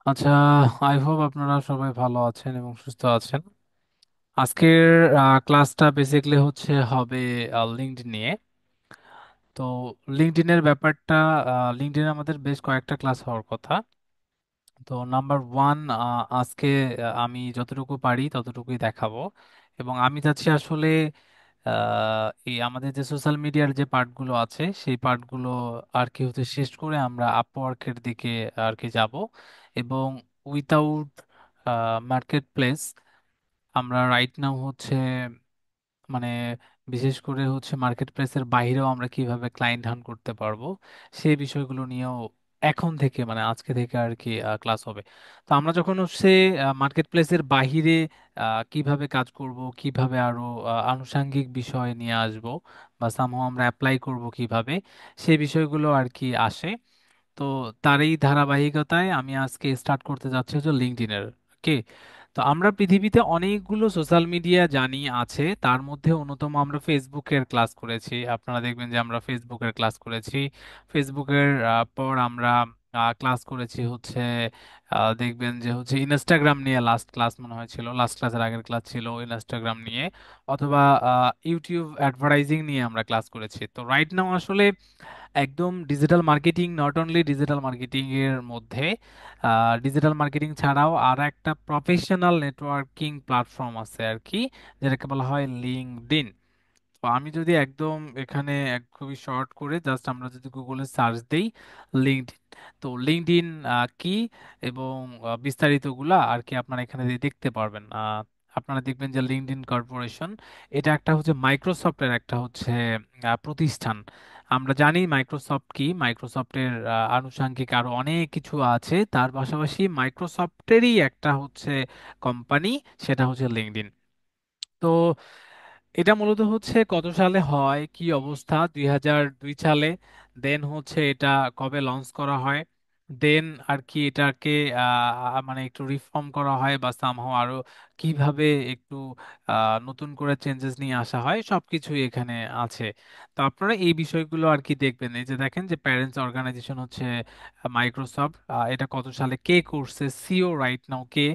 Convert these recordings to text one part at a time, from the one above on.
আচ্ছা, I hope আপনারা সবাই ভালো আছেন এবং সুস্থ আছেন। আজকের ক্লাসটা বেসিক্যালি হবে লিঙ্কডইন নিয়ে। তো লিঙ্কডইনের ব্যাপারটা, লিঙ্কডইনে আমাদের বেশ কয়েকটা ক্লাস হওয়ার কথা। তো নাম্বার ওয়ান, আজকে আমি যতটুকু পারি ততটুকুই দেখাবো। এবং আমি চাচ্ছি আসলে এই আমাদের যে সোশ্যাল মিডিয়ার যে পার্টগুলো আছে সেই পার্টগুলো আর কি শেষ করে আমরা আপওয়ার্কের দিকে আর কি যাব। এবং উইথাউট মার্কেট প্লেস আমরা রাইট নাও মানে বিশেষ করে মার্কেট প্লেসের বাইরেও আমরা কিভাবে ক্লায়েন্ট হান্ট করতে পারবো সেই বিষয়গুলো নিয়েও এখন থেকে মানে আজকে থেকে আর কি ক্লাস হবে। তো আমরা যখন মার্কেট প্লেসের বাইরে কিভাবে কাজ করব, কিভাবে আরো আনুষাঙ্গিক বিষয় নিয়ে আসব বা সামহাও আমরা অ্যাপ্লাই করব কিভাবে, সেই বিষয়গুলো আর কি আসে। তো তারই ধারাবাহিকতায় আমি আজকে স্টার্ট করতে যাচ্ছি লিঙ্কডইনের। ওকে। তো আমরা পৃথিবীতে অনেকগুলো সোশ্যাল মিডিয়া জানি আছে, তার মধ্যে অন্যতম আমরা ফেসবুকের ক্লাস করেছি। আপনারা দেখবেন যে আমরা ফেসবুকের ক্লাস করেছি। ফেসবুকের পর আমরা ক্লাস করেছি দেখবেন যে ইনস্টাগ্রাম নিয়ে লাস্ট ক্লাস মনে হয়েছিল, লাস্ট ক্লাসের আগের ক্লাস ছিল ইনস্টাগ্রাম নিয়ে। অথবা ইউটিউব অ্যাডভার্টাইজিং নিয়ে আমরা ক্লাস করেছি। তো রাইট নাও আসলে একদম digital marketing, not only digital marketing এর মধ্যে ডিজিটাল মার্কেটিং ছাড়াও আর একটা প্রফেশনাল নেটওয়ার্কিং প্ল্যাটফর্ম আছে আর কি, যেটাকে বলা হয় লিঙ্কডইন। তো আমি যদি একদম এখানে খুবই শর্ট করে জাস্ট আমরা যদি গুগলে সার্চ দেই লিঙ্কডইন, তো লিঙ্কডইন কি এবং বিস্তারিতগুলা আর কি আপনারা এখানে দিয়ে দেখতে পারবেন। আপনারা দেখবেন যে লিঙ্কডইন কর্পোরেশন, এটা একটা মাইক্রোসফটের একটা প্রতিষ্ঠান। আমরা জানি মাইক্রোসফট কি, মাইক্রোসফটের আনুষঙ্গিক আরো অনেক কিছু আছে, তার পাশাপাশি মাইক্রোসফটেরই একটা কোম্পানি, সেটা লিঙ্কডইন। তো এটা মূলত কত সালে হয়, কি অবস্থা, 2002 সালে। দেন এটা কবে লঞ্চ করা হয়, দেন আর কি এটাকে মানে একটু রিফর্ম করা হয় বা সামহাও আরো কিভাবে একটু নতুন করে চেঞ্জেস নিয়ে আসা হয়, সবকিছুই এখানে আছে। তো আপনারা এই বিষয়গুলো আর কি দেখবেন। এই যে দেখেন যে প্যারেন্টস অর্গানাইজেশন মাইক্রোসফট, এটা কত সালে কে করছে, সিও রাইট নাও কে,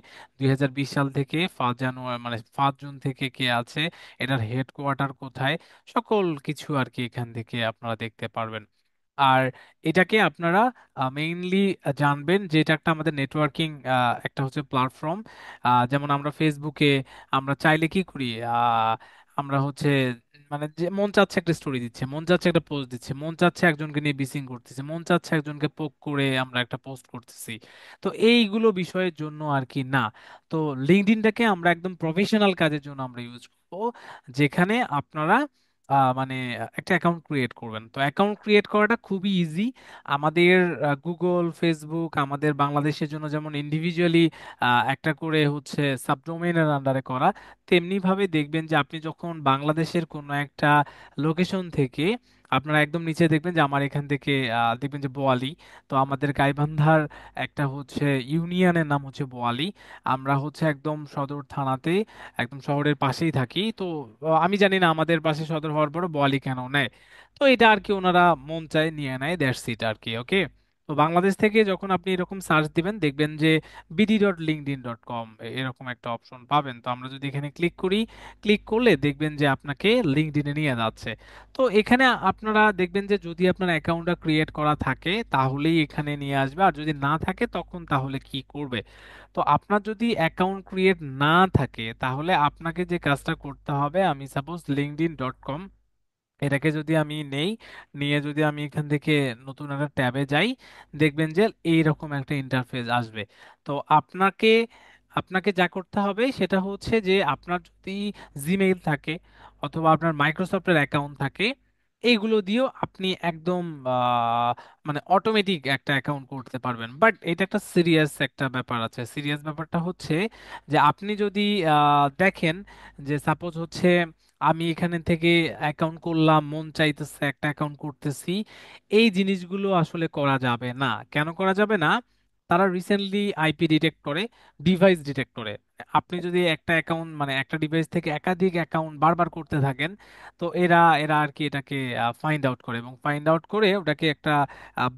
2020 সাল থেকে 5 জানুয়ারি মানে 5 জুন থেকে কে আছে, এটার হেডকোয়ার্টার কোথায়, সকল কিছু আর কি এখান থেকে আপনারা দেখতে পারবেন। আর এটাকে আপনারা মেইনলি জানবেন যে এটা একটা আমাদের নেটওয়ার্কিং একটা প্ল্যাটফর্ম। যেমন আমরা ফেসবুকে আমরা চাইলে কি করি, আমরা মানে যে মন চাচ্ছে একটা স্টোরি দিচ্ছে, মন চাচ্ছে একটা পোস্ট দিচ্ছে, মন চাচ্ছে একজনকে নিয়ে বিসিং করতেছে, মন চাচ্ছে একজনকে পোক করে আমরা একটা পোস্ট করতেছি। তো এইগুলো বিষয়ের জন্য আর কি না। তো লিঙ্কডইনটাকে আমরা একদম প্রফেশনাল কাজের জন্য আমরা ইউজ করবো, যেখানে আপনারা মানে একটা অ্যাকাউন্ট ক্রিয়েট করবেন। তো অ্যাকাউন্ট ক্রিয়েট করাটা খুবই ইজি। আমাদের গুগল, ফেসবুক আমাদের বাংলাদেশের জন্য যেমন ইন্ডিভিজুয়ালি একটা করে সাবডোমেইনের আন্ডারে করা, তেমনি ভাবে দেখবেন যে আপনি যখন বাংলাদেশের কোনো একটা লোকেশন থেকে আপনারা একদম নিচে দেখবেন যে আমার এখান থেকে দেখবেন যে বোয়ালি, তো আমাদের গাইবান্ধার একটা ইউনিয়নের নাম বোয়ালি। আমরা একদম সদর থানাতে, একদম শহরের পাশেই থাকি। তো আমি জানি না আমাদের পাশে সদর হওয়ার পরও বোয়ালি কেন নেয়। তো এটা আর কি ওনারা মন চায় নিয়ে নেয়, দ্যাটস ইট আর কি। ওকে। তো বাংলাদেশ থেকে যখন আপনি এরকম সার্চ দিবেন দেখবেন যে bd.linkedin.com এরকম একটা অপশন পাবেন। তো আমরা যদি এখানে ক্লিক করি, ক্লিক করলে দেখবেন যে আপনাকে লিঙ্কডইনে নিয়ে যাচ্ছে। তো এখানে আপনারা দেখবেন যে যদি আপনার অ্যাকাউন্টটা ক্রিয়েট করা থাকে তাহলেই এখানে নিয়ে আসবে, আর যদি না থাকে তখন তাহলে কি করবে। তো আপনার যদি অ্যাকাউন্ট ক্রিয়েট না থাকে তাহলে আপনাকে যে কাজটা করতে হবে, আমি সাপোজ linkedin.com এটাকে যদি আমি নেই, নিয়ে যদি আমি এখান থেকে নতুন একটা ট্যাবে যাই, দেখবেন যে এইরকম একটা ইন্টারফেস আসবে। তো আপনাকে আপনাকে যা করতে হবে সেটা যে আপনার যদি জিমেইল থাকে অথবা আপনার মাইক্রোসফটের অ্যাকাউন্ট থাকে, এইগুলো দিয়েও আপনি একদম মানে অটোমেটিক একটা অ্যাকাউন্ট করতে পারবেন। বাট এটা একটা সিরিয়াস একটা ব্যাপার আছে। সিরিয়াস ব্যাপারটা যে আপনি যদি দেখেন যে সাপোজ আমি এখানে থেকে অ্যাকাউন্ট করলাম, মন চাইতেছে একটা অ্যাকাউন্ট করতেছি, এই জিনিসগুলো আসলে করা যাবে না। কেন করা যাবে না? তারা রিসেন্টলি আইপি ডিটেক্ট করে, ডিভাইস ডিটেক্ট করে। আপনি যদি একটা অ্যাকাউন্ট মানে একটা ডিভাইস থেকে একাধিক অ্যাকাউন্ট বারবার করতে থাকেন, তো এরা এরা আর কি এটাকে ফাইন্ড আউট করে, এবং ফাইন্ড আউট করে ওটাকে একটা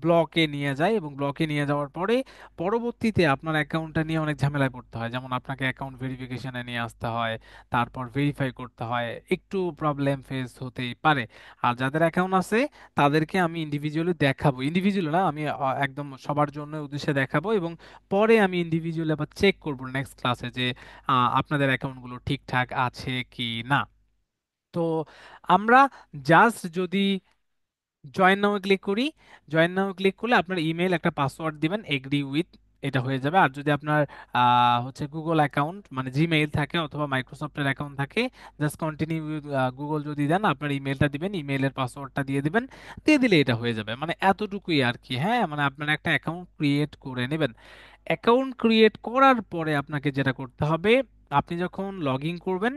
ব্লকে নিয়ে যায়, এবং ব্লকে নিয়ে যাওয়ার পরে পরবর্তীতে আপনার অ্যাকাউন্টটা নিয়ে অনেক ঝামেলায় পড়তে হয়। যেমন আপনাকে অ্যাকাউন্ট ভেরিফিকেশনে নিয়ে আসতে হয়, তারপর ভেরিফাই করতে হয়, একটু প্রবলেম ফেস হতেই পারে। আর যাদের অ্যাকাউন্ট আছে তাদেরকে আমি ইন্ডিভিজুয়ালি দেখাবো, ইন্ডিভিজুয়ালি না, আমি একদম সবার জন্য উদ্দেশ্যে দেখাবো, এবং পরে আমি ইন্ডিভিজুয়ালি আবার চেক করবো নেক্সট ক্লাসে যে আপনাদের অ্যাকাউন্টগুলো ঠিকঠাক আছে কি না। তো আমরা জাস্ট যদি জয়েন নাও ক্লিক করি, জয়েন নাও ক্লিক করলে আপনার ইমেল একটা পাসওয়ার্ড দিবেন, এগ্রি উইথ, এটা হয়ে যাবে। আর যদি আপনার হচ্ছে গুগল অ্যাকাউন্ট মানে জিমেইল থাকে অথবা মাইক্রোসফটের অ্যাকাউন্ট থাকে, জাস্ট কন্টিনিউ উইথ গুগল যদি দেন, আপনার ইমেলটা দিবেন, ইমেলের পাসওয়ার্ডটা দিয়ে দিবেন, দিয়ে দিলে এটা হয়ে যাবে। মানে এতটুকুই আর কি। হ্যাঁ, মানে আপনার একটা অ্যাকাউন্ট ক্রিয়েট করে নেবেন। অ্যাকাউন্ট ক্রিয়েট করার পরে আপনাকে যেটা করতে হবে, আপনি যখন লগ ইন করবেন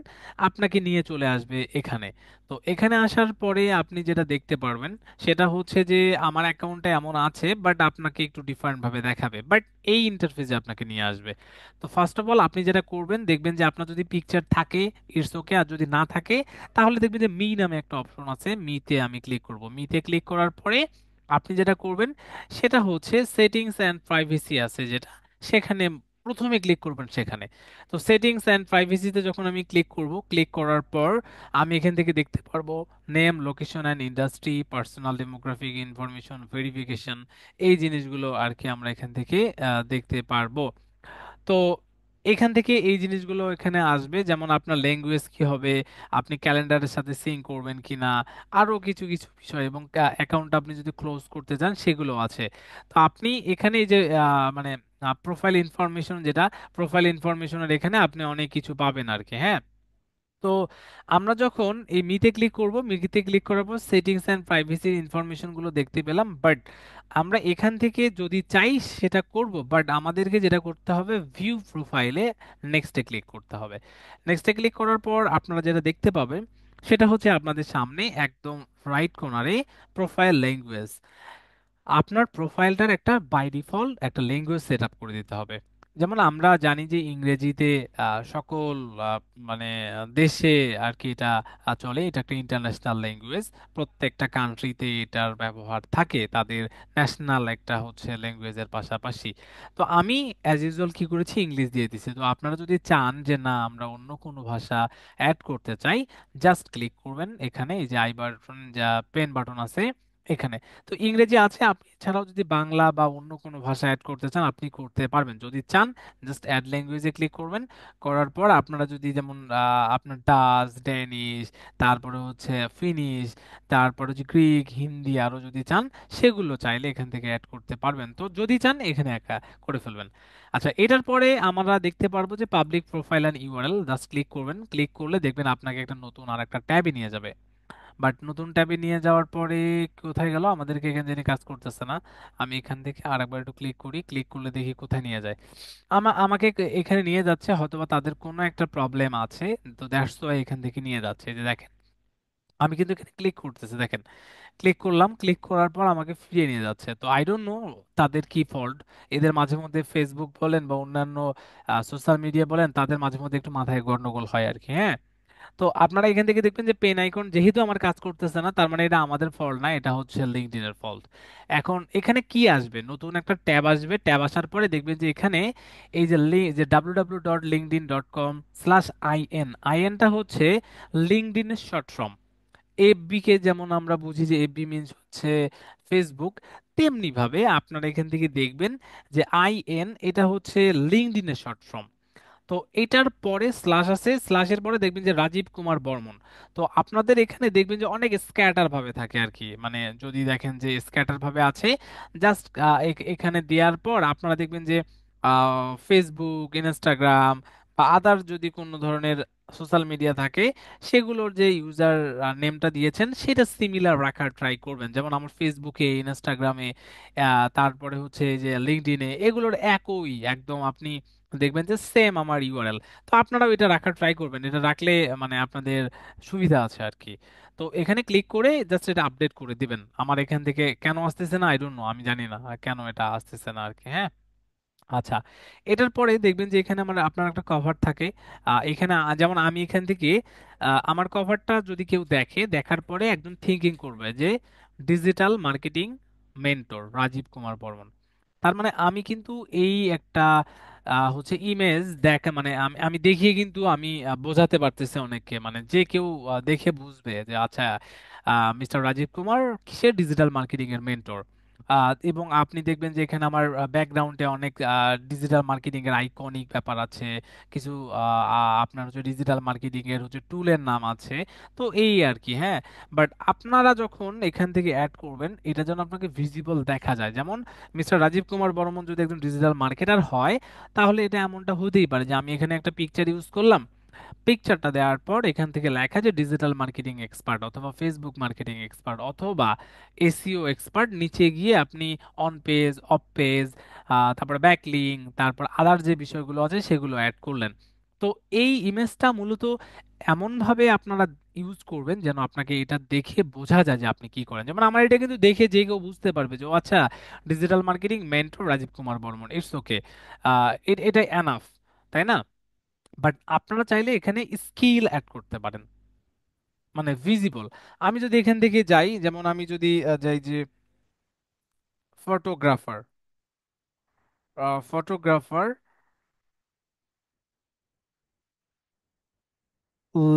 আপনাকে নিয়ে চলে আসবে এখানে। তো এখানে আসার পরে আপনি যেটা দেখতে পারবেন সেটা হচ্ছে যে আমার অ্যাকাউন্টটা এমন আছে, বাট আপনাকে একটু ডিফারেন্ট ভাবে দেখাবে, বাট এই ইন্টারফেসে আপনাকে নিয়ে আসবে। তো ফার্স্ট অফ অল আপনি যেটা করবেন, দেখবেন যে আপনার যদি পিকচার থাকে ইটস ওকে, আর যদি না থাকে তাহলে দেখবেন যে মি নামে একটা অপশন আছে, মিতে আমি ক্লিক করব। মিতে ক্লিক করার পরে আপনি যেটা করবেন সেটা হচ্ছে সেটিংস অ্যান্ড প্রাইভেসি আছে যেটা, সেখানে প্রথমে ক্লিক করবেন সেখানে। তো সেটিংস অ্যান্ড প্রাইভেসিতে যখন আমি ক্লিক করব, ক্লিক করার পর আমি এখান থেকে দেখতে পারবো name, location and industry, personal demographic information, verification, এই জিনিসগুলো আর কি আমরা এখান থেকে দেখতে পারবো। তো এখান থেকে এই জিনিসগুলো এখানে আসবে, যেমন আপনার ল্যাঙ্গুয়েজ কি হবে, আপনি ক্যালেন্ডারের সাথে সিঙ্ক করবেন কিনা, আরো কিছু কিছু বিষয়, এবং অ্যাকাউন্ট আপনি যদি ক্লোজ করতে চান সেগুলো আছে। তো আপনি এখানে এই যে মানে প্রোফাইল ইনফরমেশন, যেটা প্রোফাইল ইনফরমেশনের এখানে আপনি অনেক কিছু পাবেন আর কি। হ্যাঁ, তো আমরা যখন এই মিতে ক্লিক করব, মিতে ক্লিক করার পর সেটিংস এন্ড প্রাইভেসি ইনফরমেশন গুলো দেখতে পেলাম, বাট আমরা এখান থেকে যদি চাই সেটা করব, বাট আমাদেরকে যেটা করতে হবে ভিউ প্রোফাইলে নেক্সটে ক্লিক করতে হবে। নেক্সটে ক্লিক করার পর আপনারা যেটা দেখতে পাবেন সেটা হচ্ছে আপনাদের সামনে একদম রাইট কর্নারে প্রোফাইল ল্যাঙ্গুয়েজ, আপনার প্রোফাইলটার একটা বাই ডিফল্ট একটা ল্যাঙ্গুয়েজ সেট আপ করে দিতে হবে। যেমন আমরা জানি যে ইংরেজিতে সকল আহ, মানে দেশে আর কি এটা চলে, এটা একটা ইন্টারন্যাশনাল ল্যাঙ্গুয়েজ। প্রত্যেকটা কান্ট্রিতে এটার ব্যবহার থাকে, তাদের ন্যাশনাল একটা হচ্ছে ল্যাঙ্গুয়েজের পাশাপাশি। তো আমি অ্যাজ ইউজুয়াল কি করেছি, ইংলিশ দিয়ে দিছি। তো আপনারা যদি চান যে না আমরা অন্য কোনো ভাষা অ্যাড করতে চাই, জাস্ট ক্লিক করবেন এখানে, এই যে আই বাটন, যা পেন বাটন আছে এখানে। তো ইংরেজি আছে, আপনি এছাড়াও যদি বাংলা বা অন্য কোনো ভাষা অ্যাড করতে চান আপনি করতে পারবেন যদি চান। জাস্ট অ্যাড ল্যাঙ্গুয়েজে ক্লিক করবেন, করার পর আপনারা যদি যেমন আপনার ডাচ, ড্যানিশ, তারপরে হচ্ছে ফিনিশ, তারপরে হচ্ছে গ্রিক, হিন্দি আরো যদি চান সেগুলো চাইলে এখান থেকে অ্যাড করতে পারবেন। তো যদি চান এখানে একা করে ফেলবেন। আচ্ছা, এটার পরে আমরা দেখতে পারবো যে public profile and URL, just click করবেন। ক্লিক করলে দেখবেন আপনাকে একটা নতুন আর একটা ট্যাবে নিয়ে যাবে। বাট নতুন ট্যাবে নিয়ে যাওয়ার পরে কোথায় গেল, আমাদেরকে এখানে জানি কাজ করতেছে না। আমি এখান থেকে আরেকবার একটু ক্লিক করি, ক্লিক করলে দেখি কোথায় নিয়ে যায়। আমাকে এখানে নিয়ে যাচ্ছে, হয়তোবা তাদের কোনো একটা প্রবলেম আছে, তো দ্যাটস ওয়াই এখান থেকে নিয়ে যাচ্ছে। এই যে দেখেন, আমি কিন্তু এখানে ক্লিক করতেছি, দেখেন ক্লিক করলাম, ক্লিক করার পর আমাকে ফিরিয়ে নিয়ে যাচ্ছে। তো আই ডোন্ট নো তাদের কি ফল্ট। এদের মাঝে মধ্যে ফেসবুক বলেন বা অন্যান্য সোশ্যাল মিডিয়া বলেন, তাদের মাঝে মধ্যে একটু মাথায় গন্ডগোল হয় আর কি। হ্যাঁ, তো আপনারা এখান থেকে দেখবেন যে পেন আইকন যেহেতু আমার কাজ করতেছে না, তার মানে এটা আমাদের ফল্ট না, এটা হচ্ছে লিঙ্কডইন এর ফল্ট। এখন এখানে কি আসবে, নতুন একটা ট্যাব আসবে। ট্যাব আসার পরে দেখবেন যে এখানে এই যে যে www.linkedin.com/in, আইএনটা হচ্ছে লিঙ্কডইনের শর্ট ফর্ম। এফবি কে যেমন আমরা বুঝি যে এফবি মিনস হচ্ছে ফেসবুক, তেমনি ভাবে আপনারা এখান থেকে দেখবেন যে আইএন এটা হচ্ছে লিঙ্কডইনের শর্ট ফর্ম। তো এটার পরে স্ল্যাশ আছে, স্ল্যাশের পরে দেখবেন যে রাজীব কুমার বর্মন। তো আপনাদের এখানে দেখবেন যে অনেক স্ক্যাটার ভাবে থাকে আর কি, মানে যদি দেখেন যে স্ক্যাটার ভাবে আছে, জাস্ট এখানে দেওয়ার পর আপনারা দেখবেন যে ফেসবুক, ইনস্টাগ্রাম বা আদার যদি কোনো ধরনের সোশ্যাল মিডিয়া থাকে, সেগুলোর যে ইউজার নেমটা দিয়েছেন সেটা সিমিলার রাখার ট্রাই করবেন। যেমন আমার ফেসবুকে, ইনস্টাগ্রামে, তারপরে হচ্ছে এই যে লিঙ্কডইনে, এগুলোর একই একদম আপনি দেখবেন যে সেম আমার ইউআরএল। তো আপনারাও এটা রাখার ট্রাই করবেন, এটা রাখলে মানে আপনাদের সুবিধা আছে আর কি। তো এখানে ক্লিক করে জাস্ট এটা আপডেট করে দিবেন। আমার এখান থেকে কেন আসতেছে না আই ডোন্ট নো, আমি জানি না কেন এটা আসতেছে না আর কি। হ্যাঁ, আচ্ছা, এটার পরে দেখবেন যে এখানে আমার আপনার একটা কভার থাকে। এখানে যেমন আমি এখান থেকে আমার কভারটা যদি কেউ দেখে, দেখার পরে একজন থিঙ্কিং করবে যে digital marketing mentor Rajib Kumar Barman. তার মানে আমি কিন্তু এই একটা হচ্ছে ইমেজ দেখা, মানে আমি আমি দেখিয়ে কিন্তু আমি বোঝাতে পারতেছি অনেককে, মানে যে কেউ দেখে বুঝবে যে আচ্ছা, মিস্টার রাজীব কুমার কিসের ডিজিটাল মার্কেটিং এর মেন্টর। এবং আপনি দেখবেন যে এখানে আমার ব্যাকগ্রাউন্ডে অনেক ডিজিটাল মার্কেটিং এর আইকনিক ব্যাপার আছে, কিছু আপনার হচ্ছে ডিজিটাল মার্কেটিং এর হচ্ছে টুলের নাম আছে। তো এই আর কি, হ্যাঁ। বাট আপনারা যখন এখান থেকে অ্যাড করবেন, এটা যেন আপনাকে ভিজিবল দেখা যায়। যেমন মিস্টার রাজীব কুমার বর্মন যদি একজন ডিজিটাল মার্কেটার হয়, তাহলে এটা এমনটা হতেই পারে যে আমি এখানে একটা পিকচার ইউজ করলাম, পিকচারটা দেওয়ার পর এখান থেকে লেখা যে ডিজিটাল মার্কেটিং এক্সপার্ট অথবা ফেসবুক মার্কেটিং এক্সপার্ট অথবা এসইও এক্সপার্ট, নিচে গিয়ে আপনি অন পেজ, অফ পেজ, তারপরে ব্যাকলিং, তারপর আদার যে বিষয়গুলো আছে সেগুলো অ্যাড করলেন। তো এই ইমেজটা মূলত এমনভাবে আপনারা ইউজ করবেন যেন আপনাকে এটা দেখে বোঝা যায় যে আপনি কি করেন। যেমন আমার এটা কিন্তু দেখে যে কেউ বুঝতে পারবে যে ও আচ্ছা, digital marketing mentor Rajib Kumar Barman, it's okay, এটা এনাফ, তাই না? বাট আপনারা চাইলে এখানে স্কিল অ্যাড করতে পারেন, মানে ভিজিবল। আমি যদি এখান থেকে যাই, যেমন আমি যদি যাই যে ফটোগ্রাফার, ফটোগ্রাফার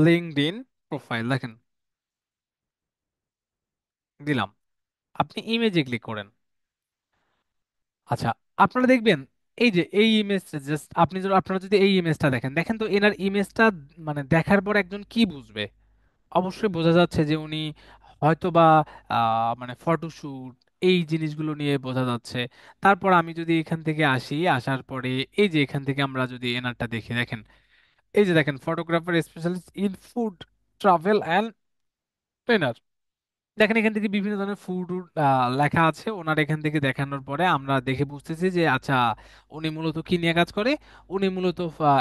লিঙ্কডইন প্রোফাইল দেখেন, দিলাম, আপনি ইমেজে ক্লিক করেন। আচ্ছা, আপনারা দেখবেন এই যে এই ইমেজ, জাস্ট আপনি যদি আপনারা যদি এই ইমেজটা দেখেন, দেখেন তো এনার ইমেজটা মানে দেখার পর একজন কি বুঝবে? অবশ্যই বোঝা যাচ্ছে যে উনি হয়তোবা মানে ফটোশুট এই জিনিসগুলো নিয়ে বোঝা যাচ্ছে। তারপর আমি যদি এখান থেকে আসি, আসার পরে এই যে এখান থেকে আমরা যদি এনারটা দেখি, দেখেন এই যে দেখেন photographer specialist in food, travel and trainer. দেখেন এখান থেকে বিভিন্ন ধরনের ফুড লেখা আছে ওনার। এখান থেকে দেখানোর পরে আমরা দেখে বুঝতেছি যে আচ্ছা, উনি মূলত কি নিয়ে কাজ করে। উনি মূলত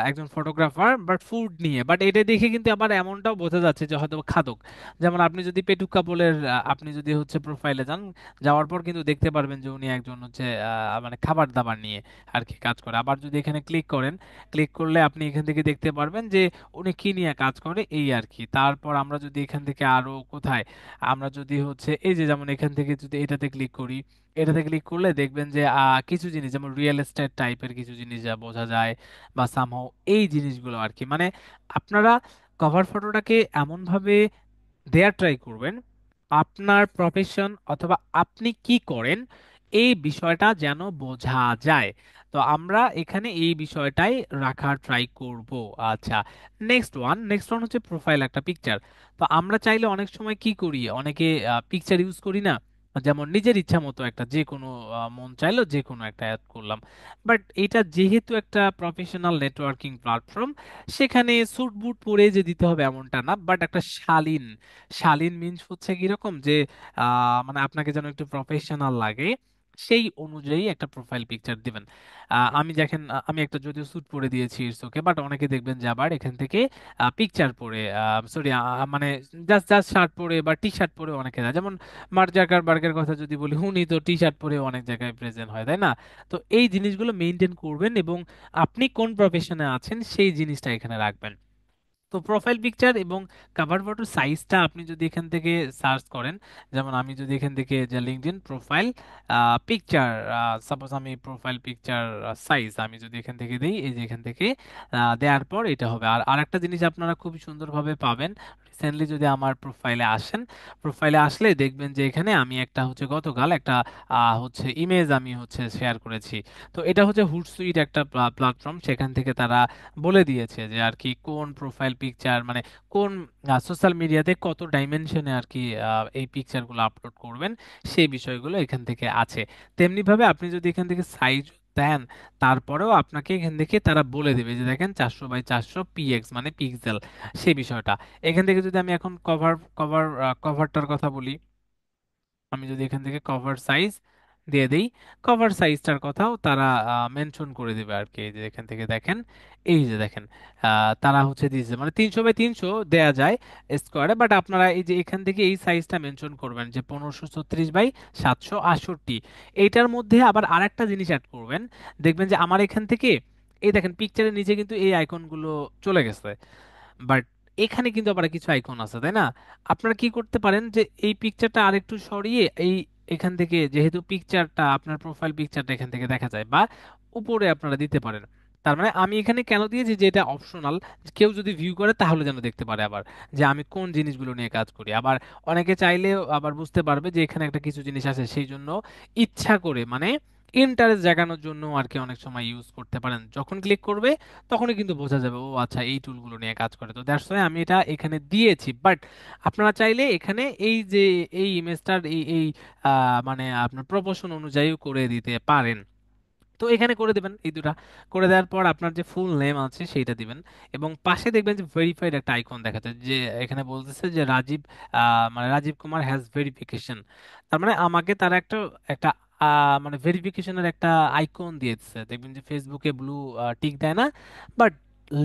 একজন ফটোগ্রাফার, বাট ফুড নিয়ে। বাট এটা দেখে কিন্তু আবার এমনটাও বোঝা যাচ্ছে যে হয়তো খাদক। যেমন আপনি যদি পেটুক কাপলের আপনি যদি হচ্ছে প্রোফাইলে যান, যাওয়ার পর কিন্তু দেখতে পারবেন যে উনি একজন হচ্ছে মানে খাবার দাবার নিয়ে আর কি কাজ করে। আবার যদি এখানে ক্লিক করেন, ক্লিক করলে আপনি এখান থেকে দেখতে পারবেন যে উনি কি নিয়ে কাজ করে এই আর কি। তারপর আমরা যদি এখান থেকে আরো কোথায়, আমরা যদি হচ্ছে এই যে যেমন এখান থেকে যদি এটাতে ক্লিক করি, এটাতে ক্লিক করলে দেখবেন যে কিছু জিনিস যেমন রিয়েল এস্টেট টাইপের কিছু জিনিস যা বোঝা যায় বা সামহাও এই জিনিসগুলো আর কি। মানে আপনারা কভার ফটোটাকে এমন ভাবে দেয়ার ট্রাই করবেন, আপনার প্রফেশন অথবা আপনি কি করেন এই বিষয়টা যেন বোঝা যায়। তো আমরা এখানে এই বিষয়টাই রাখার ট্রাই করব। আচ্ছা, নেক্সট ওয়ান হচ্ছে প্রোফাইল, একটা পিকচার। তো আমরা চাইলে অনেক সময় কি করি, অনেকে পিকচার ইউজ করি না, যেমন নিজের ইচ্ছা মতো একটা যে কোনো মন চাইলো যে কোনো একটা অ্যাড করলাম। বাট এটা যেহেতু একটা প্রফেশনাল নেটওয়ার্কিং প্ল্যাটফর্ম, সেখানে স্যুট বুট পরে যে দিতে হবে এমনটা না, বাট একটা শালীন, শালীন মিন্স হচ্ছে কিরকম যে মানে আপনাকে যেন একটু প্রফেশনাল লাগে, সেই অনুযায়ী একটা প্রোফাইল পিকচার দিবেন। আমি দেখেন আমি একটা যদিও স্যুট পরে দিয়েছি, ইটস ওকে, বাট অনেকে দেখবেন যে আবার এখান থেকে পিকচার পরে, সরি, মানে জাস্ট জাস্ট শার্ট পরে বা টি শার্ট পরে অনেকে যায়। যেমন মার্ক জাকারবার্গের কথা যদি বলি, উনি তো টি শার্ট পরে অনেক জায়গায় প্রেজেন্ট হয়, তাই না? তো এই জিনিসগুলো মেনটেন করবেন এবং আপনি কোন প্রফেশনে আছেন সেই জিনিসটা এখানে রাখবেন। তো প্রোফাইল পিকচার এবং কাভার ফটোর সাইজটা আপনি যদি এখান থেকে সার্চ করেন, যেমন আমি যদি এখান থেকে যে লিঙ্কডইন প্রোফাইল পিকচার, সাপোজ আমি প্রোফাইল পিকচার সাইজ আমি যদি এখান থেকে দিই, এই যে এখান থেকে দেওয়ার পর এটা হবে। আর আরেকটা জিনিস আপনারা খুব সুন্দরভাবে পাবেন, রিসেন্টলি যদি আমার প্রোফাইলে আসেন, প্রোফাইলে আসলে দেখবেন যে এখানে আমি একটা হচ্ছে গতকাল একটা হচ্ছে ইমেজ আমি হচ্ছে শেয়ার করেছি। তো এটা হচ্ছে হুটসুইট একটা প্ল্যাটফর্ম, সেখান থেকে তারা বলে দিয়েছে যে আর কি কোন প্রোফাইল পিকচার, মানে কোন সোশ্যাল মিডিয়াতে কত ডাইমেনশনে আর কি এই পিকচারগুলো আপলোড করবেন, সেই বিষয়গুলো এখান থেকে আছে। তেমনি ভাবে আপনি যদি এখান থেকে সাইজ দেন, তারপরেও আপনাকে এখান থেকে তারা বলে দেবে যে দেখেন 400 বাই 400 পিএক্স মানে পিক্সেল, সেই বিষয়টা। এখান থেকে যদি আমি এখন কভারটার কথা বলি, আমি যদি এখান থেকে কভার সাইজ দিয়ে দেই। কভার সাইজটার কথাও তারা মেনশন করে দিবে আর কি। এই যে এখান থেকে দেখেন, এই যে দেখেন, তারা হচ্ছে দিয়েছে মানে 300 বাই 300 দেয়া যায় স্কোয়ারে, বাট আপনারা এই যে এখান থেকে এই সাইজটা মেনশন করবেন যে 1536 বাই 768। এইটার মধ্যে আবার আরেকটা জিনিস অ্যাড করবেন, দেখবেন যে আমার এখান থেকে এই দেখেন পিকচারের নিচে কিন্তু এই আইকনগুলো চলে গেছে, বাট এখানে কিন্তু আবার কিছু আইকন আছে, তাই না? আপনারা কি করতে পারেন যে এই পিকচারটা আরেকটু সরিয়ে এই এখান থেকে, যেহেতু পিকচারটা আপনার প্রোফাইল পিকচারটা এখান থেকে দেখা যায়, বা উপরে আপনারা দিতে পারেন। তার মানে আমি এখানে কেন দিয়েছি যে এটা অপশনাল, কেউ যদি ভিউ করে তাহলে যেন দেখতে পারে আবার যে আমি কোন জিনিসগুলো নিয়ে কাজ করি। আবার অনেকে চাইলেও আবার বুঝতে পারবে যে এখানে একটা কিছু জিনিস আছে, সেই জন্য ইচ্ছা করে মানে ইন্টারেস্ট জাগানোর জন্য আর কি অনেক সময় ইউজ করতে পারেন। যখন ক্লিক করবে তখনই কিন্তু বোঝা যাবে ও আচ্ছা এই টুলগুলো নিয়ে কাজ করে। তো দ্যাটস ওয়াই আমি এটা এখানে দিয়েছি। বাট আপনারা চাইলে এখানে এই যে এই ইমেজটার এই এই মানে আপনার প্রপোর্শন অনুযায়ী করে দিতে পারেন। তো এখানে করে দেবেন এই দুটা। করে দেওয়ার পর আপনার যে ফুল নেম আছে সেইটা দিবেন, এবং পাশে দেখবেন যে ভেরিফাইড একটা আইকন দেখাচ্ছে, যে এখানে বলতেছে যে রাজীব, মানে রাজীব কুমার হ্যাজ ভেরিফিকেশন। তার মানে আমাকে তারা একটা একটা মানে ভেরিফিকেশনের একটা আইকন দিয়েছে। দেখবেন যে ফেসবুকে ব্লু টিক দেয় না, বাট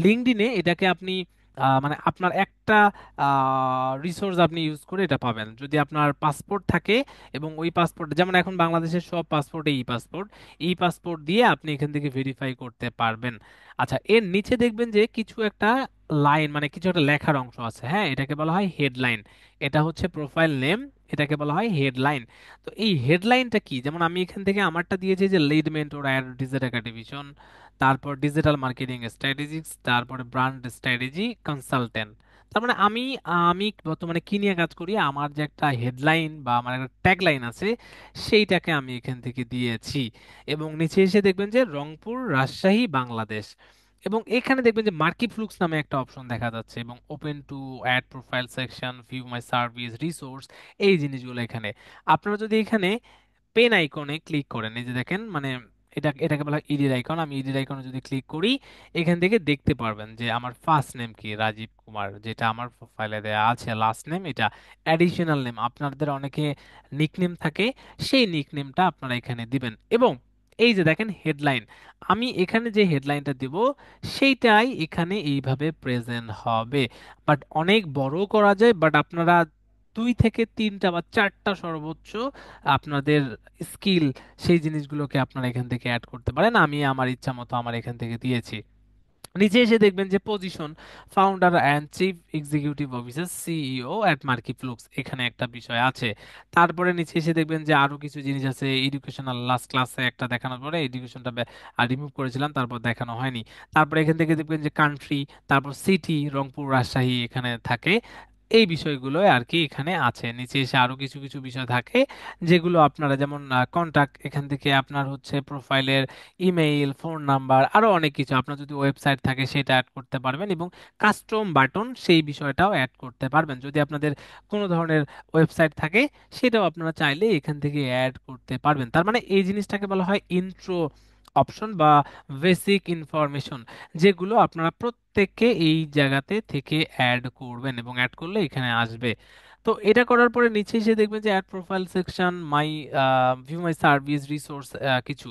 লিঙ্কডইনে এটাকে আপনি মানে আপনার একটা রিসোর্স আপনি ইউজ করে এটা পাবেন। যদি আপনার পাসপোর্ট থাকে এবং ওই পাসপোর্ট, যেমন এখন বাংলাদেশের সব পাসপোর্টে ই পাসপোর্ট, ই পাসপোর্ট দিয়ে আপনি এখান থেকে ভেরিফাই করতে পারবেন। আচ্ছা, এর নিচে দেখবেন যে কিছু একটা লাইন মানে কিছু একটা লেখার অংশ আছে, হ্যাঁ, এটাকে বলা হয় হেডলাইন। এটা হচ্ছে প্রোফাইল নেম, এটাকে বলা হয় হেডলাইন। তো এই হেডলাইনটা কি, যেমন আমি এখান থেকে আমারটা দিয়েছি যে লিড মেন্টর অ্যাট ডিজিটাল একাডেমিশন, তারপর ডিজিটাল মার্কেটিং স্ট্র্যাটেজিক্স, তারপরে ব্র্যান্ড স্ট্র্যাটেজি কনসালটেন্ট। তার মানে আমি আমি বর্তমানে কি নিয়ে কাজ করি, আমার যে একটা হেডলাইন বা আমার একটা ট্যাগলাইন আছে সেইটাকে আমি এখান থেকে দিয়েছি। এবং নিচে এসে দেখবেন যে রংপুর, রাজশাহী, বাংলাদেশ। এবং এখানে দেখবেন যে মার্কি ফ্লুক্স নামে একটা অপশন দেখা যাচ্ছে, এবং open to add profile section, view my service, resource, এই জিনিসগুলো এখানে। আপনারা যদি এখানে পেন আইকনে ক্লিক করেন, এই যে দেখেন মানে এটাকে বলা হয় ইডির আইকন। আমি ইডির আইকনে যদি ক্লিক করি, এখান থেকে দেখতে পারবেন যে আমার ফার্স্ট নেম কি, রাজীব কুমার, যেটা আমার প্রোফাইলে দেওয়া আছে। লাস্ট নেম এটা অ্যাডিশনাল নেম, আপনাদের অনেকে নিকনেম থাকে, সেই নিকনেমটা আপনারা এখানে দিবেন। এবং এই যে দেখেন হেডলাইন, আমি এখানে যে হেডলাইনটা দিব সেইটাই এখানে এইভাবে প্রেজেন্ট হবে। বাট অনেক বড় করা যায়, বাট আপনারা 2 থেকে 3টা বা 4টা সর্বোচ্চ আপনাদের স্কিল, সেই জিনিসগুলোকে আপনারা এখান থেকে অ্যাড করতে পারেন। আমি আমার ইচ্ছা মতো আমার এখান থেকে দিয়েছি। নিচে এসে দেখবেন যে position, founder and chief executive officer, CEO at Marky Flux, এখানে একটা বিষয় আছে। তারপরে নিচে এসে দেখবেন যে আরো কিছু জিনিস আছে। এডুকেশনাল, লাস্ট ক্লাসে একটা দেখানোর পরে এডুকেশনটা রিমুভ করেছিলাম, তারপর দেখানো হয়নি। তারপরে এখান থেকে দেখবেন যে কান্ট্রি, তারপর সিটি, রংপুর, রাজশাহী এখানে থাকে। এই বিষয়গুলো আর কি এখানে আছে। নিচে এসে আরো কিছু কিছু বিষয় থাকে যেগুলো আপনারা, যেমন কন্টাক্ট, এখান থেকে আপনার হচ্ছে প্রোফাইলের ইমেইল, ফোন নাম্বার, আরো অনেক কিছু। আপনার যদি ওয়েবসাইট থাকে সেটা অ্যাড করতে পারবেন, এবং কাস্টম বাটন সেই বিষয়টাও অ্যাড করতে পারবেন। যদি আপনাদের কোনো ধরনের ওয়েবসাইট থাকে সেটাও আপনারা চাইলে এখান থেকে অ্যাড করতে পারবেন। তার মানে এই জিনিসটাকে বলা হয় ইন্ট্রো অপশন বা বেসিক ইনফরমেশন, যেগুলো আপনারা প্রত্যেককে এই জায়গাতে থেকে অ্যাড করবেন, এবং অ্যাড করলে এখানে আসবে। তো এটা করার পরে নিচে এসে দেখবেন যে add profile section, my view my service, resource কিছু।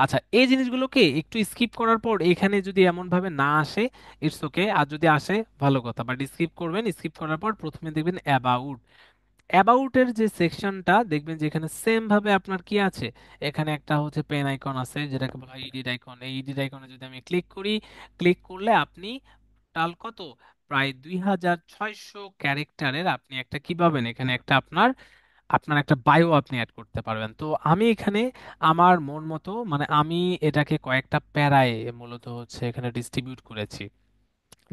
আচ্ছা, এই জিনিসগুলোকে একটু স্কিপ করার পর এখানে যদি এমন ভাবে না আসে, ইটস ওকে। আর যদি আসে ভালো কথা, বাট স্কিপ করবেন। স্কিপ করার পর প্রথমে দেখবেন অ্যাবাউট। অ্যাবাউটের যে সেকশনটা দেখবেন যে এখানে সেম ভাবে আপনার কি আছে, এখানে একটা হচ্ছে পেন আইকন আছে যেটাকে বলা হয় ইডিট আইকন। এই ইডিট আইকনে যদি আমি ক্লিক করি, ক্লিক করলে আপনি টোটাল কত, প্রায় 2600 ক্যারেক্টারের আপনি একটা কি পাবেন, এখানে একটা আপনার আপনার একটা বায়ো আপনি অ্যাড করতে পারবেন। তো আমি এখানে আমার মন মতো মানে আমি এটাকে কয়েকটা প্যারায় মূলত হচ্ছে এখানে ডিস্ট্রিবিউট করেছি।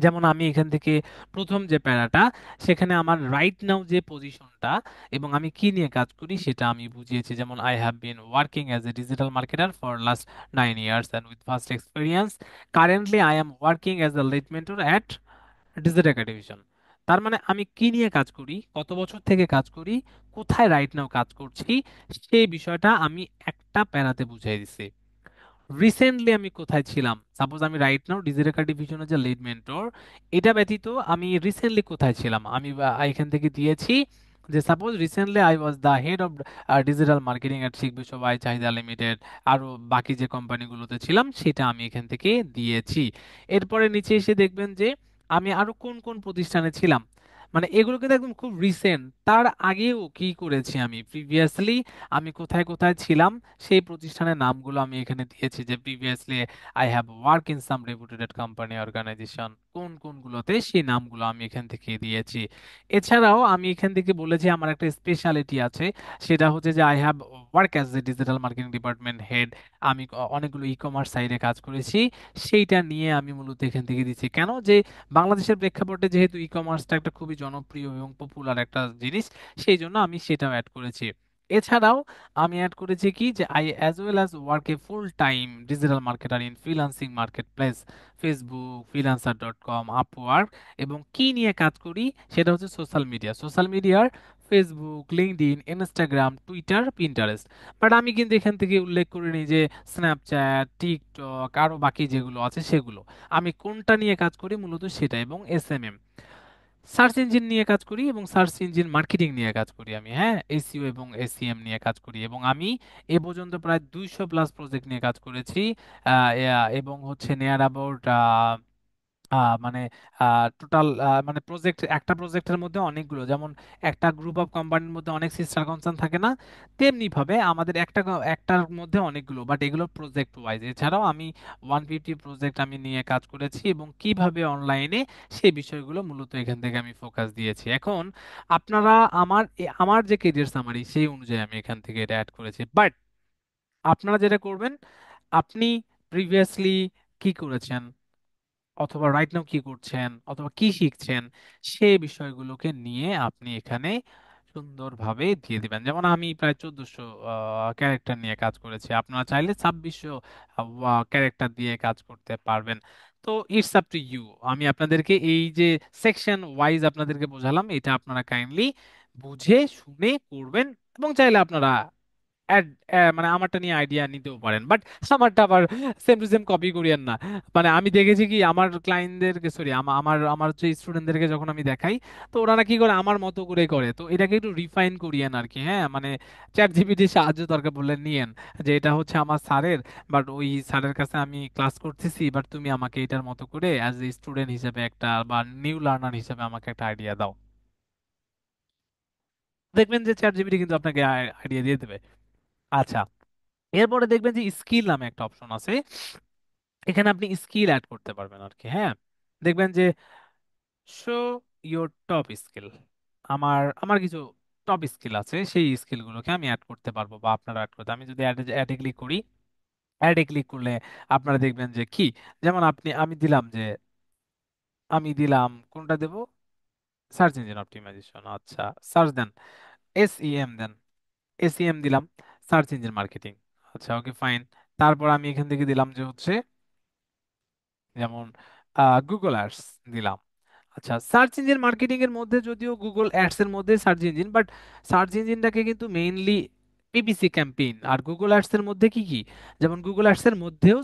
যেমন আমি এখান থেকে প্রথম যে প্যারাটা, সেখানে আমার রাইট নাও যে পজিশনটা এবং আমি কি নিয়ে কাজ করি সেটা আমি বুঝিয়েছি। যেমন I have been working as a digital marketer for last 9 years and with first experience currently I am working as a lead mentor at digital academician. তার মানে আমি কি নিয়ে কাজ করি, কত বছর থেকে কাজ করি, কোথায় রাইট নাও কাজ করছি, সেই বিষয়টা আমি একটা প্যারাতে বুঝিয়ে দিছি। রিসেন্টলি আমি কোথায় ছিলাম, সাপোজ আমি রাইট নাও ডিজিটাল ডিভিশনের যে লিড মেন্টর, এটা ব্যতীত আমি রিসেন্টলি কোথায় ছিলাম, আমি এখান থেকে দিয়েছি যে suppose recently I was the head of digital marketing at শিখ বিশ্ববাই চাহিদা লিমিটেড, আরো বাকি যে কোম্পানিগুলোতে ছিলাম সেটা আমি এখান থেকে দিয়েছি। এরপরে নিচে এসে দেখবেন যে আমি আরো কোন কোন প্রতিষ্ঠানে ছিলাম, মানে এগুলো কিন্তু একদম খুব রিসেন্ট। তার আগেও কি করেছি আমি প্রিভিয়াসলি, আমি কোথায় কোথায় ছিলাম সেই প্রতিষ্ঠানের নামগুলো আমি এখানে দিয়েছি, যে previously I have work in some reputed company organisation, কোন কোনগুলোতে সেই নামগুলো আমি এখান থেকে দিয়েছি। এছাড়াও আমি এখান থেকে বলেছি আমার একটা স্পেশালিটি আছে, সেটা হচ্ছে যে I have work as a digital marketing department head. আমি অনেকগুলো ই কমার্স সাইটে কাজ করেছি, সেইটা নিয়ে আমি মূলত এখান থেকে দিচ্ছি। কেন যে বাংলাদেশের প্রেক্ষাপটে যেহেতু ই কমার্সটা একটা খুবই জনপ্রিয় এবং পপুলার একটা জিনিস, সেই জন্য আমি সেটাও অ্যাড করেছি। এছাড়াও আমি অ্যাড করেছি কি যে I as well as work a full time digital marketer in freelancing market place, Facebook, Freelancer dot com, Upwork. এবং কি নিয়ে কাজ করি সেটা হচ্ছে সোশ্যাল মিডিয়া, সোশ্যাল মিডিয়ার Facebook, LinkedIn, Instagram, Twitter, Pinterest. But আমি কিন্তু এখান থেকে উল্লেখ করিনি যে স্ন্যাপচ্যাট, টিকটক, আরো বাকি যেগুলো আছে সেগুলো। আমি কোনটা নিয়ে কাজ করি মূলত সেটা, এবং এসএমএম সার্চ ইঞ্জিন নিয়ে কাজ করি এবং সার্চ ইঞ্জিন মার্কেটিং নিয়ে কাজ করি আমি, হ্যাঁ, এসইও এবং এসইএম নিয়ে কাজ করি। এবং আমি এ পর্যন্ত প্রায় 200+ প্রজেক্ট নিয়ে কাজ করেছি। এবং হচ্ছে নিয়ার অ্যাবাউট মানে টোটাল মানে প্রজেক্ট, একটা প্রজেক্টের মধ্যে অনেকগুলো, যেমন একটা গ্রুপ অফ কোম্পানির মধ্যে অনেক সিস্টার কনসার্ন থাকে না, তেমনি ভাবে আমাদের একটার মধ্যে অনেকগুলো, বাট এগুলো প্রজেক্ট ওয়াইজ। এছাড়াও আমি 150 প্রজেক্ট আমি নিয়ে কাজ করেছি, এবং কিভাবে অনলাইনে সেই বিষয়গুলো মূলত এখান থেকে আমি ফোকাস দিয়েছি। এখন আপনারা আমার যে কেরিয়ার সামারি সেই অনুযায়ী আমি এখান থেকে এটা অ্যাড করেছি। বাট আপনারা যেটা করবেন, আপনি প্রিভিয়াসলি কি করেছেন, অথবা রাইট নাও কি করছেন, অথবা কি শিখছেন, সেই বিষয়গুলোকে নিয়ে আপনি এখানে সুন্দরভাবে দিয়ে দিবেন। যেমন আমি প্রায় 1400 ক্যারেক্টার নিয়ে কাজ করেছি, আপনারা চাইলে 2600 ক্যারেক্টার দিয়ে কাজ করতে পারবেন। তো ইটস আপ টু ইউ। আমি আপনাদেরকে এই যে সেকশন ওয়াইজ আপনাদেরকে বোঝালাম, এটা আপনারা কাইন্ডলি বুঝে শুনে করবেন। এবং চাইলে আপনারা মানে আমারটা নিয়ে আইডিয়া নিতেও পারেন, বাট আমারটা আবার সেম টু সেম কপি করিয়েন না। মানে আমি দেখেছি কি আমার ক্লায়েন্টদেরকে, সরি, আমার আমার হচ্ছে স্টুডেন্টদেরকে যখন আমি দেখাই, তো ওরা না কি করে আমার মতো করে করে, তো এটাকে একটু রিফাইন করিয়েন আর কি, হ্যাঁ, মানে চ্যাট জিপিটির সাহায্য দরকার পড়লে নিয়েন, যে এটা হচ্ছে আমার স্যারের, বাট ওই স্যারের কাছে আমি ক্লাস করতেছি, বাট তুমি আমাকে এটার মতো করে অ্যাজ এ স্টুডেন্ট হিসেবে একটা, বা নিউ লার্নার হিসেবে আমাকে একটা আইডিয়া দাও। দেখবেন যে চ্যাট জিপিটি কিন্তু আপনাকে আইডিয়া দিয়ে দেবে। আচ্ছা, এরপরে দেখবেন যে স্কিল নামে একটা অপশন আছে, এখানে আপনি স্কিল অ্যাড করতে পারবেন আর কি, হ্যাঁ। দেখবেন যে শো ইওর টপ স্কিল, আমার আমার কিছু টপ স্কিল আছে, সেই স্কিলগুলোকে আমি অ্যাড করতে পারবো বা আপনারা অ্যাড করতে। আমি যদি অ্যাডে ক্লিক করি, অ্যাডে ক্লিক করলে আপনারা দেখবেন যে কি, যেমন আমি দিলাম যে, আমি দিলাম কোনটা দেব, সার্চ ইঞ্জিন অপটিমাইজেশন, আচ্ছা, সার্চ দেন, এসইএম দেন, এসইএম দিলাম, সার্চ ইঞ্জিন মার্কেটিং, আচ্ছা, ওকে, ফাইন। তারপর আমি এখান থেকে দিলাম যে হচ্ছে যেমন গুগল অ্যাডস দিলাম। আচ্ছা, সার্চ ইঞ্জিন মার্কেটিং এর মধ্যে যদিও গুগল অ্যাডস এর মধ্যে সার্চ ইঞ্জিন, বাট সার্চ ইঞ্জিনটাকে কিন্তু মেইনলি পিপিসি ক্যাম্পেইন, আর গুগল অ্যাডস এর মধ্যে কি কি, যেমন গুগল অ্যাডস এর মধ্যেও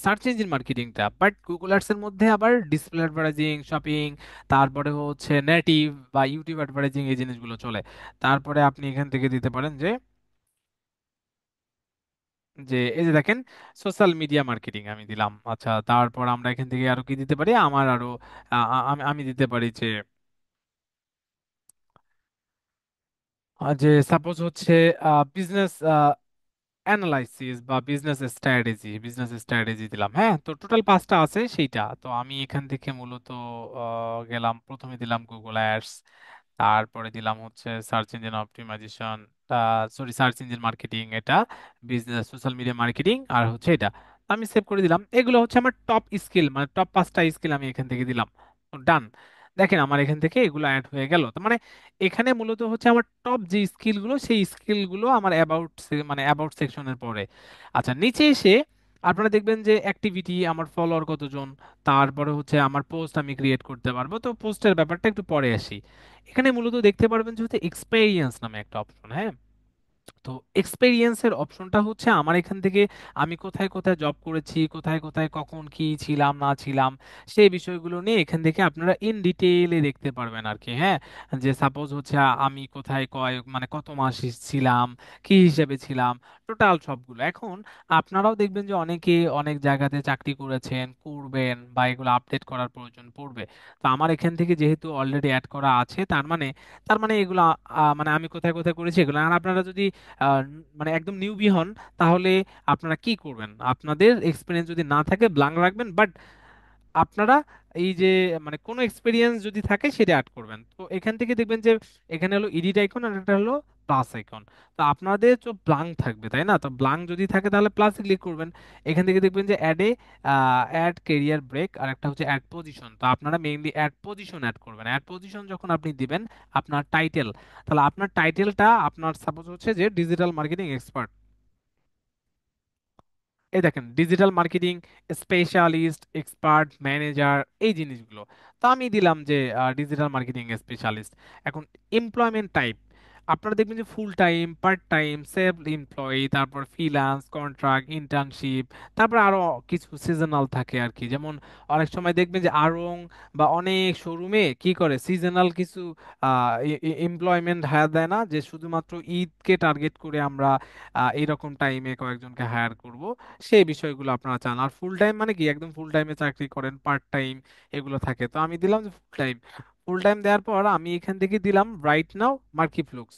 সার্চ ইঞ্জিন মার্কেটিংটা, বাট গুগল অ্যাডস এর মধ্যে আবার ডিসপ্লে অ্যাডভার্টাইজিং, শপিং, তারপরে হচ্ছে নেটিভ বা ইউটিউব অ্যাডভার্টাইজিং, এই জিনিসগুলো চলে। তারপরে আপনি এখান থেকে দিতে পারেন যে যে এই যে দেখেন সোশ্যাল মিডিয়া মার্কেটিং আমি দিলাম। আচ্ছা, তারপর আমরা এখান থেকে আরো কি দিতে পারি, আমার আরো আমি দিতে পারি যে যে সাপোজ হচ্ছে বিজনেস অ্যানালাইসিস বা বিজনেস স্ট্র্যাটেজি দিলাম, হ্যাঁ। তো টোটাল 5টা আছে সেইটা, তো আমি এখান থেকে মূলত গেলাম, প্রথমে দিলাম গুগল অ্যাডস, তারপরে দিলাম হচ্ছে search engine optimisation, sorry, search engine marketing, এটা বিজনেস সোশ্যাল মিডিয়া মার্কেটিং, আর হচ্ছে এটা। আমি সেভ করে দিলাম। এগুলো হচ্ছে আমার টপ স্কিল, মানে টপ 5টা স্কিল আমি এখান থেকে দিলাম। ডান। দেখেন আমার এখান থেকে এগুলো অ্যাড হয়ে গেল। তো মানে এখানে মূলত হচ্ছে আমার টপ যে স্কিলগুলো, সেই স্কিলগুলো আমার মানে অ্যাবাউট সেকশনের পরে। আচ্ছা, নিচে এসে আপনারা দেখবেন যে অ্যাক্টিভিটি, আমার ফলোয়ার কতজন, তারপরে হচ্ছে আমার পোস্ট আমি ক্রিয়েট করতে পারবো। তো পোস্টের ব্যাপারটা একটু পরে আসি। এখানে মূলত দেখতে পারবেন যে হচ্ছে এক্সপেরিয়েন্স নামে একটা অপশন, হ্যাঁ। তো এক্সপেরিয়েন্সের অপশনটা হচ্ছে আমার এখান থেকে আমি কোথায় কোথায় জব করেছি, কোথায় কোথায় কখন কি ছিলাম না ছিলাম, সেই বিষয়গুলো নিয়ে এখান থেকে আপনারা ইন ডিটেইলে দেখতে পারবেন আর কি। হ্যাঁ, যে সাপোজ হচ্ছে আমি কোথায় মানে কত মাস ছিলাম, কি হিসেবে ছিলাম, টোটাল সবগুলো। এখন আপনারাও দেখবেন যে অনেকে অনেক জায়গাতে চাকরি করেছেন, করবেন, বা এগুলো আপডেট করার প্রয়োজন পড়বে। তো আমার এখান থেকে যেহেতু অলরেডি অ্যাড করা আছে, তার মানে এগুলো মানে আমি কোথায় কোথায় করেছি এগুলো। আর আপনারা যদি মানে একদম নিউবি হন, তাহলে আপনারা কি করবেন, আপনাদের এক্সপিরিয়েন্স যদি না থাকে ব্ল্যাঙ্ক রাখবেন, বাট আপনারা এই যে মানে কোনো এক্সপিরিয়েন্স যদি থাকে সেটা অ্যাড করবেন। তো এখান থেকে দেখবেন যে এখানে হলো এডিট আইকন আর একটা হলো প্লাস আইকন। তো আপনাদের তো ব্লাঙ্ক থাকবে তাই না, তো ব্লাঙ্ক যদি থাকে তাহলে প্লাসে ক্লিক করবেন। এখান থেকে দেখবেন যে অ্যাড কেরিয়ার ব্রেক আর একটা হচ্ছে অ্যাড পজিশন। তো আপনারা মেইনলি অ্যাড পজিশন অ্যাড করবেন। অ্যাড পজিশন যখন আপনি দিবেন আপনার টাইটেল, তাহলে আপনার টাইটেলটা আপনার সাপোজ হচ্ছে যে ডিজিটাল মার্কেটিং এক্সপার্ট। এই দেখেন digital marketing specialist, expert, manager, এই জিনিসগুলো। তো আমি দিলাম যে ডিজিটাল মার্কেটিং স্পেশালিস্ট। এখন এমপ্লয়মেন্ট টাইপ আপনারা দেখবেন যে full time, part time, self employee, তারপর ফ্রিল্যান্স, কন্ট্রাক্ট, ইন্টার্নশিপ, তারপর আরো কিছু সিজনাল থাকে আর কি। যেমন অনেক সময় দেখবেন যে আড়ং বা অনেক শোরুমে কি করে সিজনাল কিছু এমপ্লয়মেন্ট হায়ার দেয় না, যে শুধুমাত্র ঈদকে টার্গেট করে আমরা এইরকম টাইমে কয়েকজনকে হায়ার করব, সেই বিষয়গুলো আপনারা চান। আর ফুল টাইম মানে কি একদম ফুল টাইমে চাকরি করেন, পার্ট টাইম এগুলো থাকে। তো আমি দিলাম যে ফুল টাইম। ফুল টাইম দেওয়ার পর আমি এখান থেকে দিলাম রাইট নাও মার্কিফ্লুক্স।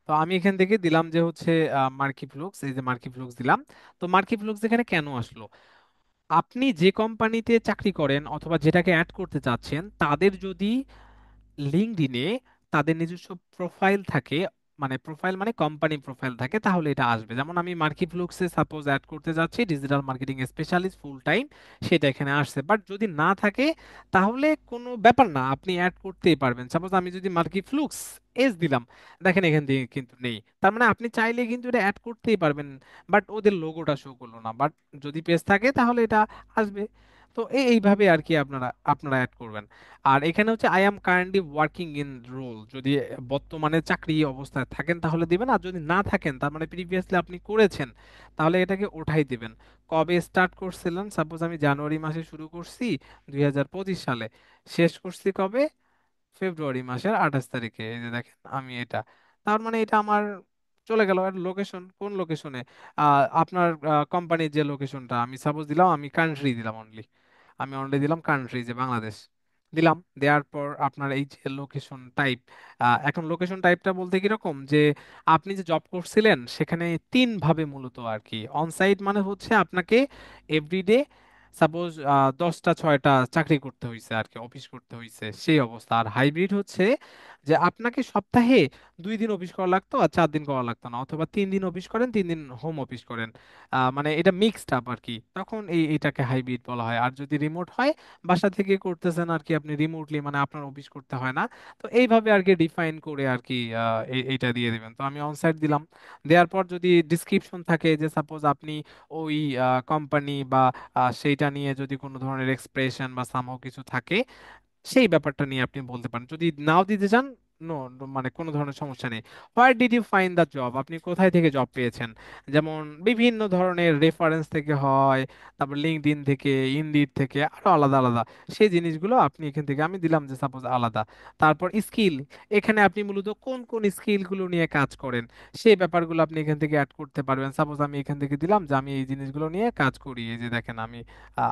তো আমি এখান থেকে দিলাম যে হচ্ছে মার্কিফ্লুক্স, এই যে মার্কিফ্লুক্স দিলাম। তো মার্কিফ্লুক্স এখানে কেন আসলো, আপনি যে কোম্পানিতে চাকরি করেন অথবা যেটাকে অ্যাড করতে চাচ্ছেন, তাদের যদি লিঙ্কডইনে তাদের নিজস্ব প্রোফাইল থাকে, মানে প্রোফাইল মানে কোম্পানি প্রোফাইল থাকে, তাহলে এটা আসবে। যেমন আমি মার্কি ফ্লুক্সে সাপোজ অ্যাড করতে যাচ্ছি digital marketing specialist full time, সেটা এখানে আসছে। বাট যদি না থাকে তাহলে কোনো ব্যাপার না, আপনি অ্যাড করতেই পারবেন। সাপোজ আমি যদি মার্কি ফ্লুক্স এস দিলাম, দেখেন এখান থেকে কিন্তু নেই। তার মানে আপনি চাইলে কিন্তু এটা অ্যাড করতেই পারবেন, বাট ওদের লোগোটা শো করলো না। বাট যদি পেজ থাকে তাহলে এটা আসবে। তো এইভাবে আর কি আপনারা আপনারা অ্যাড করবেন। আর এখানে হচ্ছে I am currently working in role, যদি বর্তমানে চাকরি অবস্থায় থাকেন তাহলে দিবেন, আর যদি না থাকেন তার মানে প্রিভিয়াসলি আপনি করেছেন, তাহলে এটাকে ওঠাই দিবেন। কবে স্টার্ট করছিলেন, সাপোজ আমি জানুয়ারি মাসে শুরু করছি 2025 সালে, শেষ করছি কবে, ফেব্রুয়ারি মাসের 28 তারিখে। এই যে দেখেন আমি এটা, তার মানে এটা আমার চলে গেল। আর লোকেশন কোন লোকেশনে, আপনার কোম্পানির যে লোকেশনটা আমি সাপোজ দিলাম, আমি কান্ট্রি দিলাম অনলি, আমি অনলি দিলাম কান্ট্রি যে বাংলাদেশ দিলাম। দেওয়ার পর আপনার এই যে লোকেশন টাইপ, এখন লোকেশন টাইপটা বলতে কিরকম, যে আপনি যে জব করছিলেন সেখানে তিন ভাবে মূলত আর কি। অনসাইট মানে হচ্ছে আপনাকে এভরিডে সাপোজ 10টা 6টা চাকরি করতে হয়েছে আর কি, অফিস করতে হয়েছে সেই অবস্থা। আর হাইব্রিড হচ্ছে যে আপনাকে সপ্তাহে 2 দিন অফিস করা লাগতো আর 4 দিন করা লাগতো না, অথবা 3 দিন অফিস করেন 3 দিন হোম অফিস করেন। মানে এটা মিক্সড আপ আর কি, তখন এইটাকে হাইব্রিড বলা হয়। আর যদি রিমোট হয়, বাসা থেকে করতেছেন আর কি, আপনি রিমোটলি মানে আপনার অফিস করতে হয় না। তো এইভাবে আর কি ডিফাইন করে আর কি এইটা দিয়ে দিবেন। তো আমি অনসাইট দিলাম। দেওয়ার পর যদি ডিসক্রিপশন থাকে, যে সাপোজ আপনি ওই কোম্পানি বা সেইটা নিয়ে যদি কোনো ধরনের এক্সপ্রেশন বা সামহাও কিছু থাকে, সেই ব্যাপারটা নিয়ে আপনি বলতে পারেন। যদি নাও দিতে চান, নো, মানে কোনো ধরনের সমস্যা নেই। Where did you find the job, আপনি কোথায় থেকে জব পেয়েছেন। যেমন বিভিন্ন ধরনের রেফারেন্স থেকে হয়, তারপর লিঙ্কডইন থেকে, ইনডিড থেকে, আরো আলাদা আলাদা সেই জিনিসগুলো আপনি এখান থেকে, আমি দিলাম যে সাপোজ আলাদা। তারপর স্কিল, এখানে আপনি মূলত কোন কোন স্কিলগুলো নিয়ে কাজ করেন, সেই ব্যাপারগুলো আপনি এখান থেকে অ্যাড করতে পারবেন। সাপোজ আমি এখান থেকে দিলাম যে আমি এই জিনিসগুলো নিয়ে কাজ করি, এই যে দেখেন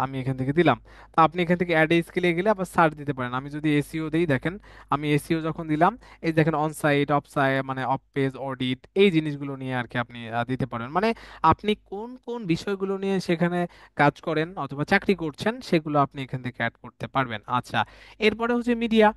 আমি এখান থেকে দিলাম। তো আপনি এখান থেকে অ্যাড স্কেলে গেলে আবার সার্চ দিতে পারেন। আমি যদি এসইও দেই, দেখেন আমি এসইও যখন দিলাম, এই দেখেন অন সাইট, অফ সাইট, মানে অফ পেজ অডিট, এই জিনিসগুলো নিয়ে আর কি আপনি দিতে পারেন। মানে আপনি কোন কোন বিষয়গুলো নিয়ে সেখানে কাজ করেন অথবা চাকরি করছেন সেগুলো আপনি এখান থেকে অ্যাড করতে পারবেন। আচ্ছা, এরপরে হচ্ছে মিডিয়া।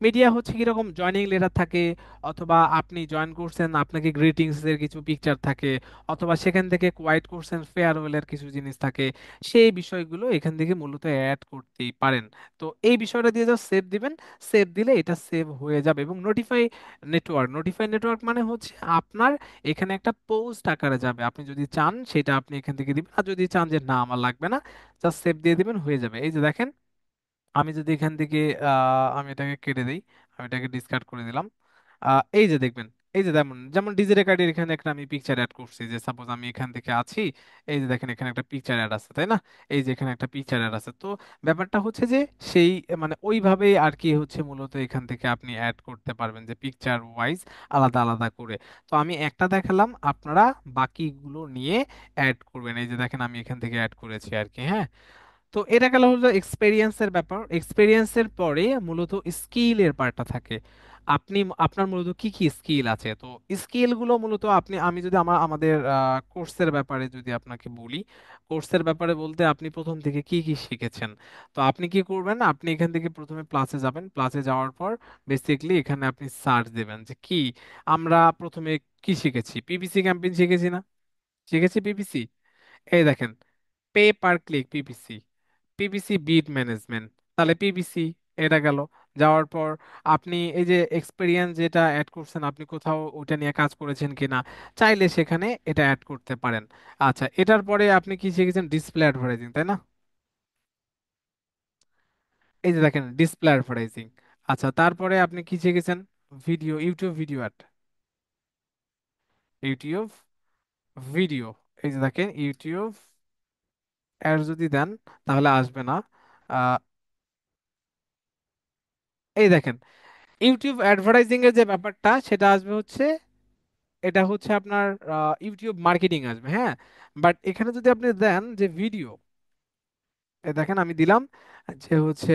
মিডিয়া হচ্ছে কিরকম, জয়নিং লেটার থাকে, অথবা আপনি জয়েন করছেন আপনাকে গ্রিটিংস এর কিছু পিকচার থাকে, অথবা সেখান থেকে কোয়াইট করছেন ফেয়ারওয়েলের কিছু জিনিস থাকে, সেই বিষয়গুলো এখান থেকে মূলত অ্যাড করতেই পারেন। তো এই বিষয়টা দিয়ে জাস্ট সেভ দিবেন। সেভ দিলে এটা সেভ হয়ে যাবে। এবং নোটিফাই নেটওয়ার্ক, নোটিফাই নেটওয়ার্ক মানে হচ্ছে আপনার এখানে একটা পোস্ট আকারে যাবে, আপনি যদি চান সেটা আপনি এখান থেকে দিবেন, আর যদি চান যে না আমার লাগবে না, জাস্ট সেভ দিয়ে দিবেন, হয়ে যাবে। এই যে দেখেন আমি যদি এখান থেকে আমি এটাকে কেটে দিই, আমি এটাকে ডিসকার্ড করে দিলাম। এই যে দেখবেন, এই যে যেমন যেমন ডিজি রেকর্ডের এখানে একটা আমি পিকচার অ্যাড করছি, যে সাপোজ আমি এখান থেকে আছি, এই যে দেখেন এখানে একটা পিকচার অ্যাড আছে, তাই না? এই যে এখানে একটা পিকচার অ্যাড আছে। তো ব্যাপারটা হচ্ছে যে সেই মানে ওইভাবেই আর কি হচ্ছে মূলত এখান থেকে আপনি অ্যাড করতে পারবেন, যে পিকচার ওয়াইজ আলাদা আলাদা করে। তো আমি একটা দেখালাম, আপনারা বাকিগুলো নিয়ে অ্যাড করবেন। এই যে দেখেন আমি এখান থেকে অ্যাড করেছি আর কি, হ্যাঁ। তো এটা গেল হলো এক্সপেরিয়েন্সের ব্যাপার। এক্সপেরিয়েন্সের পরে মূলত স্কিলের পার্টটা থাকে। আপনি আপনার মূলত কি কি স্কিল আছে, তো স্কিলগুলো মূলত আপনি, আমি যদি আমাদের কোর্সের ব্যাপারে যদি আপনাকে বলি, কোর্সের ব্যাপারে বলতে আপনি প্রথম থেকে কি কি শিখেছেন। তো আপনি কি করবেন, আপনি এখান থেকে প্রথমে প্লাসে যাবেন, প্লাসে যাওয়ার পর বেসিক্যালি এখানে আপনি সার্চ দেবেন যে কি আমরা প্রথমে কি শিখেছি, পিপিসি ক্যাম্পেইন শিখেছি না? শিখেছি পিপিসি। এই দেখেন, pay per click PPC, PPC bid management, তাহলে পিপিসি এটা গেল। যাওয়ার পর আপনি এই যে এক্সপেরিয়েন্স যেটা অ্যাড করছেন, আপনি কোথাও ওটা নিয়ে কাজ করেছেন কিনা, চাইলে সেখানে এটা অ্যাড করতে পারেন। আচ্ছা, এটার পরে আপনি কি শিখেছেন, ডিসপ্লে অ্যাডভার্টাইজিং, তাই না? এই যে দেখেন ডিসপ্লে অ্যাডভার্টাইজিং। আচ্ছা, তারপরে আপনি কি শিখেছেন, video, YouTube video add, YouTube video. এই যে দেখেন ইউটিউব অ্যাড যদি দেন তাহলে আসবে না। আহ, এই দেখেন ইউটিউব অ্যাডভার্টাইজিং এর যে ব্যাপারটা সেটা আসবে হচ্ছে, এটা হচ্ছে আপনার ইউটিউব মার্কেটিং আসবে, হ্যাঁ। বাট এখানে যদি আপনি দেন যে ভিডিও, দেখেন আমি দিলাম যে হচ্ছে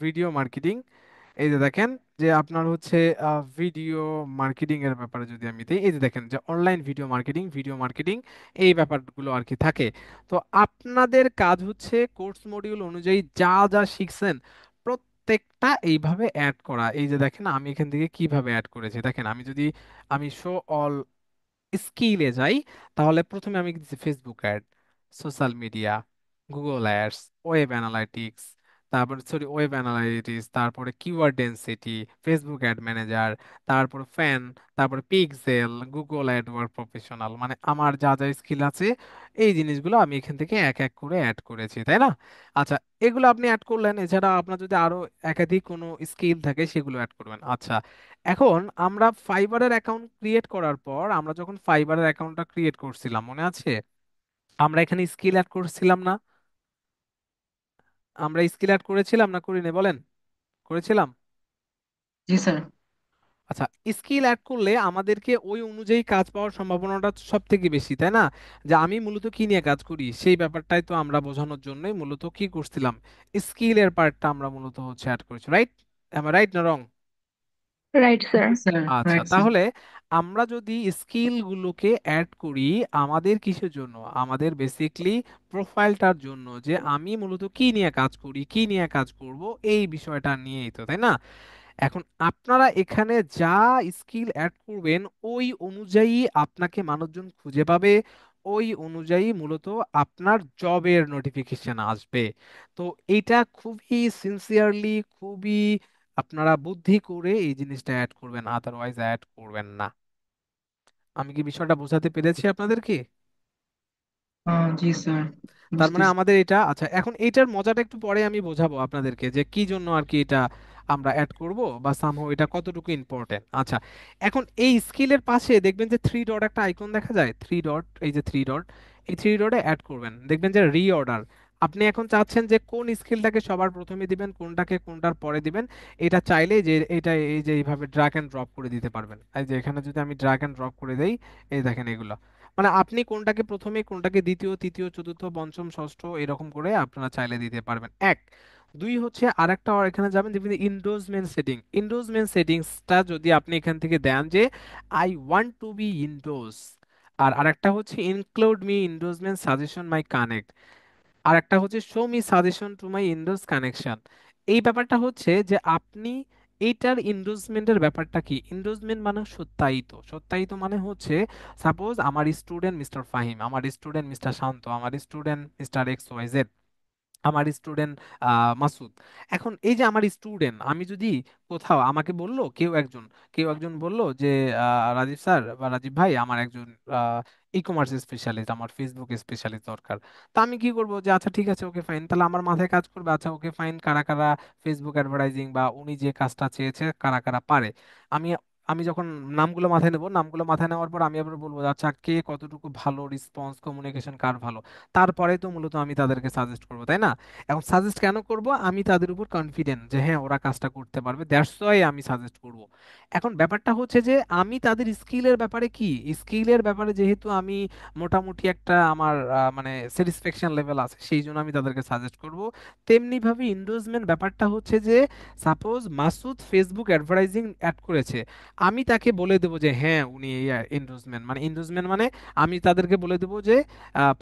ভিডিও মার্কেটিং। এই যে দেখেন যে আপনার হচ্ছে ভিডিও মার্কেটিং এর ব্যাপারে যদি আমি দিই, এই যে দেখেন যে online video marketing, video marketing, এই ব্যাপারগুলো আর কি থাকে। তো আপনাদের কাজ হচ্ছে কোর্স মডিউল অনুযায়ী যা যা শিখছেন প্রত্যেকটা এইভাবে অ্যাড করা। এই যে দেখেন আমি এখান থেকে কিভাবে অ্যাড করেছি, দেখেন আমি যদি আমি শো অল স্কিলে যাই, তাহলে প্রথমে আমি দিচ্ছি Facebook ad, social media, Google ads, web analytics, তারপরে keyword density, Facebook ad manager, তারপরে ফ্যান, তারপরে পিক্সেল, গুগল অ্যাডওয়ার্ড প্রফেশনাল, মানে আমার যা যা স্কিল আছে এই জিনিসগুলো আমি এখান থেকে এক এক করে অ্যাড করেছি, তাই না? আচ্ছা, এগুলো আপনি অ্যাড করলেন, এছাড়া আপনার যদি আরো একাধিক কোনো স্কিল থাকে সেগুলো অ্যাড করবেন। আচ্ছা, এখন আমরা ফাইবারের অ্যাকাউন্ট ক্রিয়েট করার পর, আমরা যখন ফাইবারের অ্যাকাউন্টটা ক্রিয়েট করছিলাম মনে আছে, আমরা এখানে স্কিল অ্যাড করছিলাম না? আমরা স্কিল অ্যাড করেছিলাম না করিনি বলেন? করেছিলাম। জি স্যার। আচ্ছা, স্কিল অ্যাড করলে আমাদেরকে ওই অনুযায়ী কাজ পাওয়ার সম্ভাবনাটা সব থেকে বেশি, তাই না? যে আমি মূলত কি নিয়ে কাজ করি সেই ব্যাপারটাই তো আমরা বোঝানোর জন্যই মূলত কি করছিলাম, স্কিলের পার্টটা আমরা মূলত হচ্ছে অ্যাড করেছি, রাইট? আমার রাইট না রং? Right sir. স্যার আচ্ছা, রাইট স্যার। তাহলে আমরা যদি স্কিল গুলোকে অ্যাড করি আমাদের কিসের জন্য, আমাদের বেসিকলি প্রোফাইলটার জন্য, যে আমি মূলত কি নিয়ে কাজ করি, কি নিয়ে কাজ করব, এই বিষয়টা নিয়েই তো, তাই না? এখন আপনারা এখানে যা স্কিল অ্যাড করবেন ওই অনুযায়ী আপনাকে মানুষজন খুঁজে পাবে, ওই অনুযায়ী মূলত আপনার জবের নোটিফিকেশন আসবে। তো এটা খুবই সিনসিয়ারলি, খুবই আপনারা বুদ্ধি করে এই জিনিসটা অ্যাড করবেন, আদারওয়াইজ অ্যাড করবেন না। আমি কি বিষয়টা বোঝাতে পেরেছি আপনাদেরকে? জি স্যার, তার মানে বুঝতেছি। আমাদের এটা, আচ্ছা এখন এইটার মজাটা একটু পরে আমি বোঝাবো আপনাদেরকে যে কি জন্য আর কি এটা আমরা অ্যাড করব, বা সামহাও এটা কতটুকু ইম্পর্টেন্ট। আচ্ছা, এখন এই স্কিলের পাশে দেখবেন যে থ্রি ডট একটা আইকন দেখা যায়, থ্রি ডট, এই যে থ্রি ডট, এই থ্রি ডটে অ্যাড করবেন, দেখবেন যে রিঅর্ডার। আপনি এখন চাচ্ছেন যে কোন স্কিলটাকে সবার প্রথমে দিবেন, কোনটাকে কোনটার পরে দিবেন। এটা চাইলে যে এটা এই যে এইভাবে ড্র্যাগ এন্ড ড্রপ করে দিতে পারবেন। এই যে এখানে যদি আমি ড্র্যাগ এন্ড ড্রপ করে দেই, এই দেখেন এগুলো, মানে আপনি কোনটাকে প্রথমে, কোনটাকে দ্বিতীয়, তৃতীয়, চতুর্থ, পঞ্চম, ষষ্ঠ এরকম করে আপনারা চাইলে দিতে পারবেন, এক। দুই হচ্ছে আরেকটা, আর এখানে যাবেন দেখবেন ইন্ডোর্সমেন্ট সেটিং, ইন্ডোর্সমেন্ট সেটিংসটা যদি আপনি এখান থেকে দেন যে I want to be endorse, আর আরেকটা হচ্ছে include me endorsement suggestion my connect, আর একটা হচ্ছে show me suggestion to my endorse connection. এই ব্যাপারটা হচ্ছে যে আপনি এইটার ইন্ডোজমেন্টের ব্যাপারটা কি, ইন্ডোজমেন্ট মানে সত্যায়িত, সত্যায়িত মানে হচ্ছে সাপোজ আমার স্টুডেন্ট মিস্টার ফাহিম, আমার স্টুডেন্ট মিস্টার শান্ত, আমার student mister X Y Z, আমার স্টুডেন্ট মাসুদ। এখন এই যে আমার স্টুডেন্ট, আমি যদি কোথাও আমাকে বললো কেউ একজন বললো যে রাজীব স্যার বা রাজীব ভাই, আমার একজন ই কমার্স স্পেশালিস্ট, আমার ফেসবুক স্পেশালিস্ট দরকার। তা আমি কি করবো যে আচ্ছা ঠিক আছে, ওকে ফাইন, তাহলে আমার মাথায় কাজ করবে আচ্ছা ওকে ফাইন, কারা কারা ফেসবুক অ্যাডভার্টাইজিং বা উনি যে কাজটা চেয়েছে কারা কারা পারে। আমি আমি যখন নামগুলো মাথায় নেওয়ার পর আমি আবার বলবো আচ্ছা কে কতটুকু ভালো, রেসপন্স কমিউনিকেশন কার ভালো, তারপরে তো মূলত আমি তাদেরকে সাজেস্ট করবো, তাই না? এখন সাজেস্ট কেন করব? আমি তাদের উপর কনফিডেন্ট যে হ্যাঁ ওরা কাজটা করতে পারবে, দ্যাটস ওয়াই আমি সাজেস্ট করব। এখন ব্যাপারটা হচ্ছে যে আমি তাদের স্কিলের ব্যাপারে স্কিলের ব্যাপারে যেহেতু আমি মোটামুটি একটা আমার মানে স্যাটিসফ্যাকশন লেভেল আছে, সেই জন্য আমি তাদেরকে সাজেস্ট করব। তেমনি ভাবে এন্ডোর্সমেন্ট ব্যাপারটা হচ্ছে যে suppose Masud Facebook advertising add করেছে, আমি তাকে বলে দেবো যে হ্যাঁ উনি এই এন্ডোর্সমেন্ট মানে আমি তাদেরকে বলে দেবো যে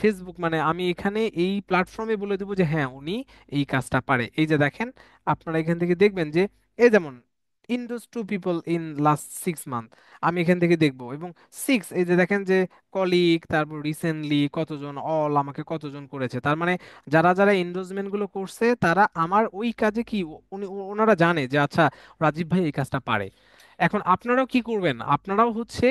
ফেসবুক মানে আমি এখানে এই প্ল্যাটফর্মে বলে দেবো যে হ্যাঁ উনি এই কাজটা পারে। এই যে দেখেন, আপনারা এখান থেকে দেখবেন যে এই যেমন endorse two people in last 6 month, আমি এখান থেকে দেখবো এবং এই যে দেখেন যে কলিগ, তারপর রিসেন্টলি কতজন, অল আমাকে কতজন করেছে, তার মানে যারা যারা এন্ডোজমেন্ট গুলো করছে তারা আমার ওই কাজে কি ওনারা জানে যে আচ্ছা রাজীব ভাই এই কাজটা পারে। এখন আপনারাও কি করবেন, আপনারাও হচ্ছে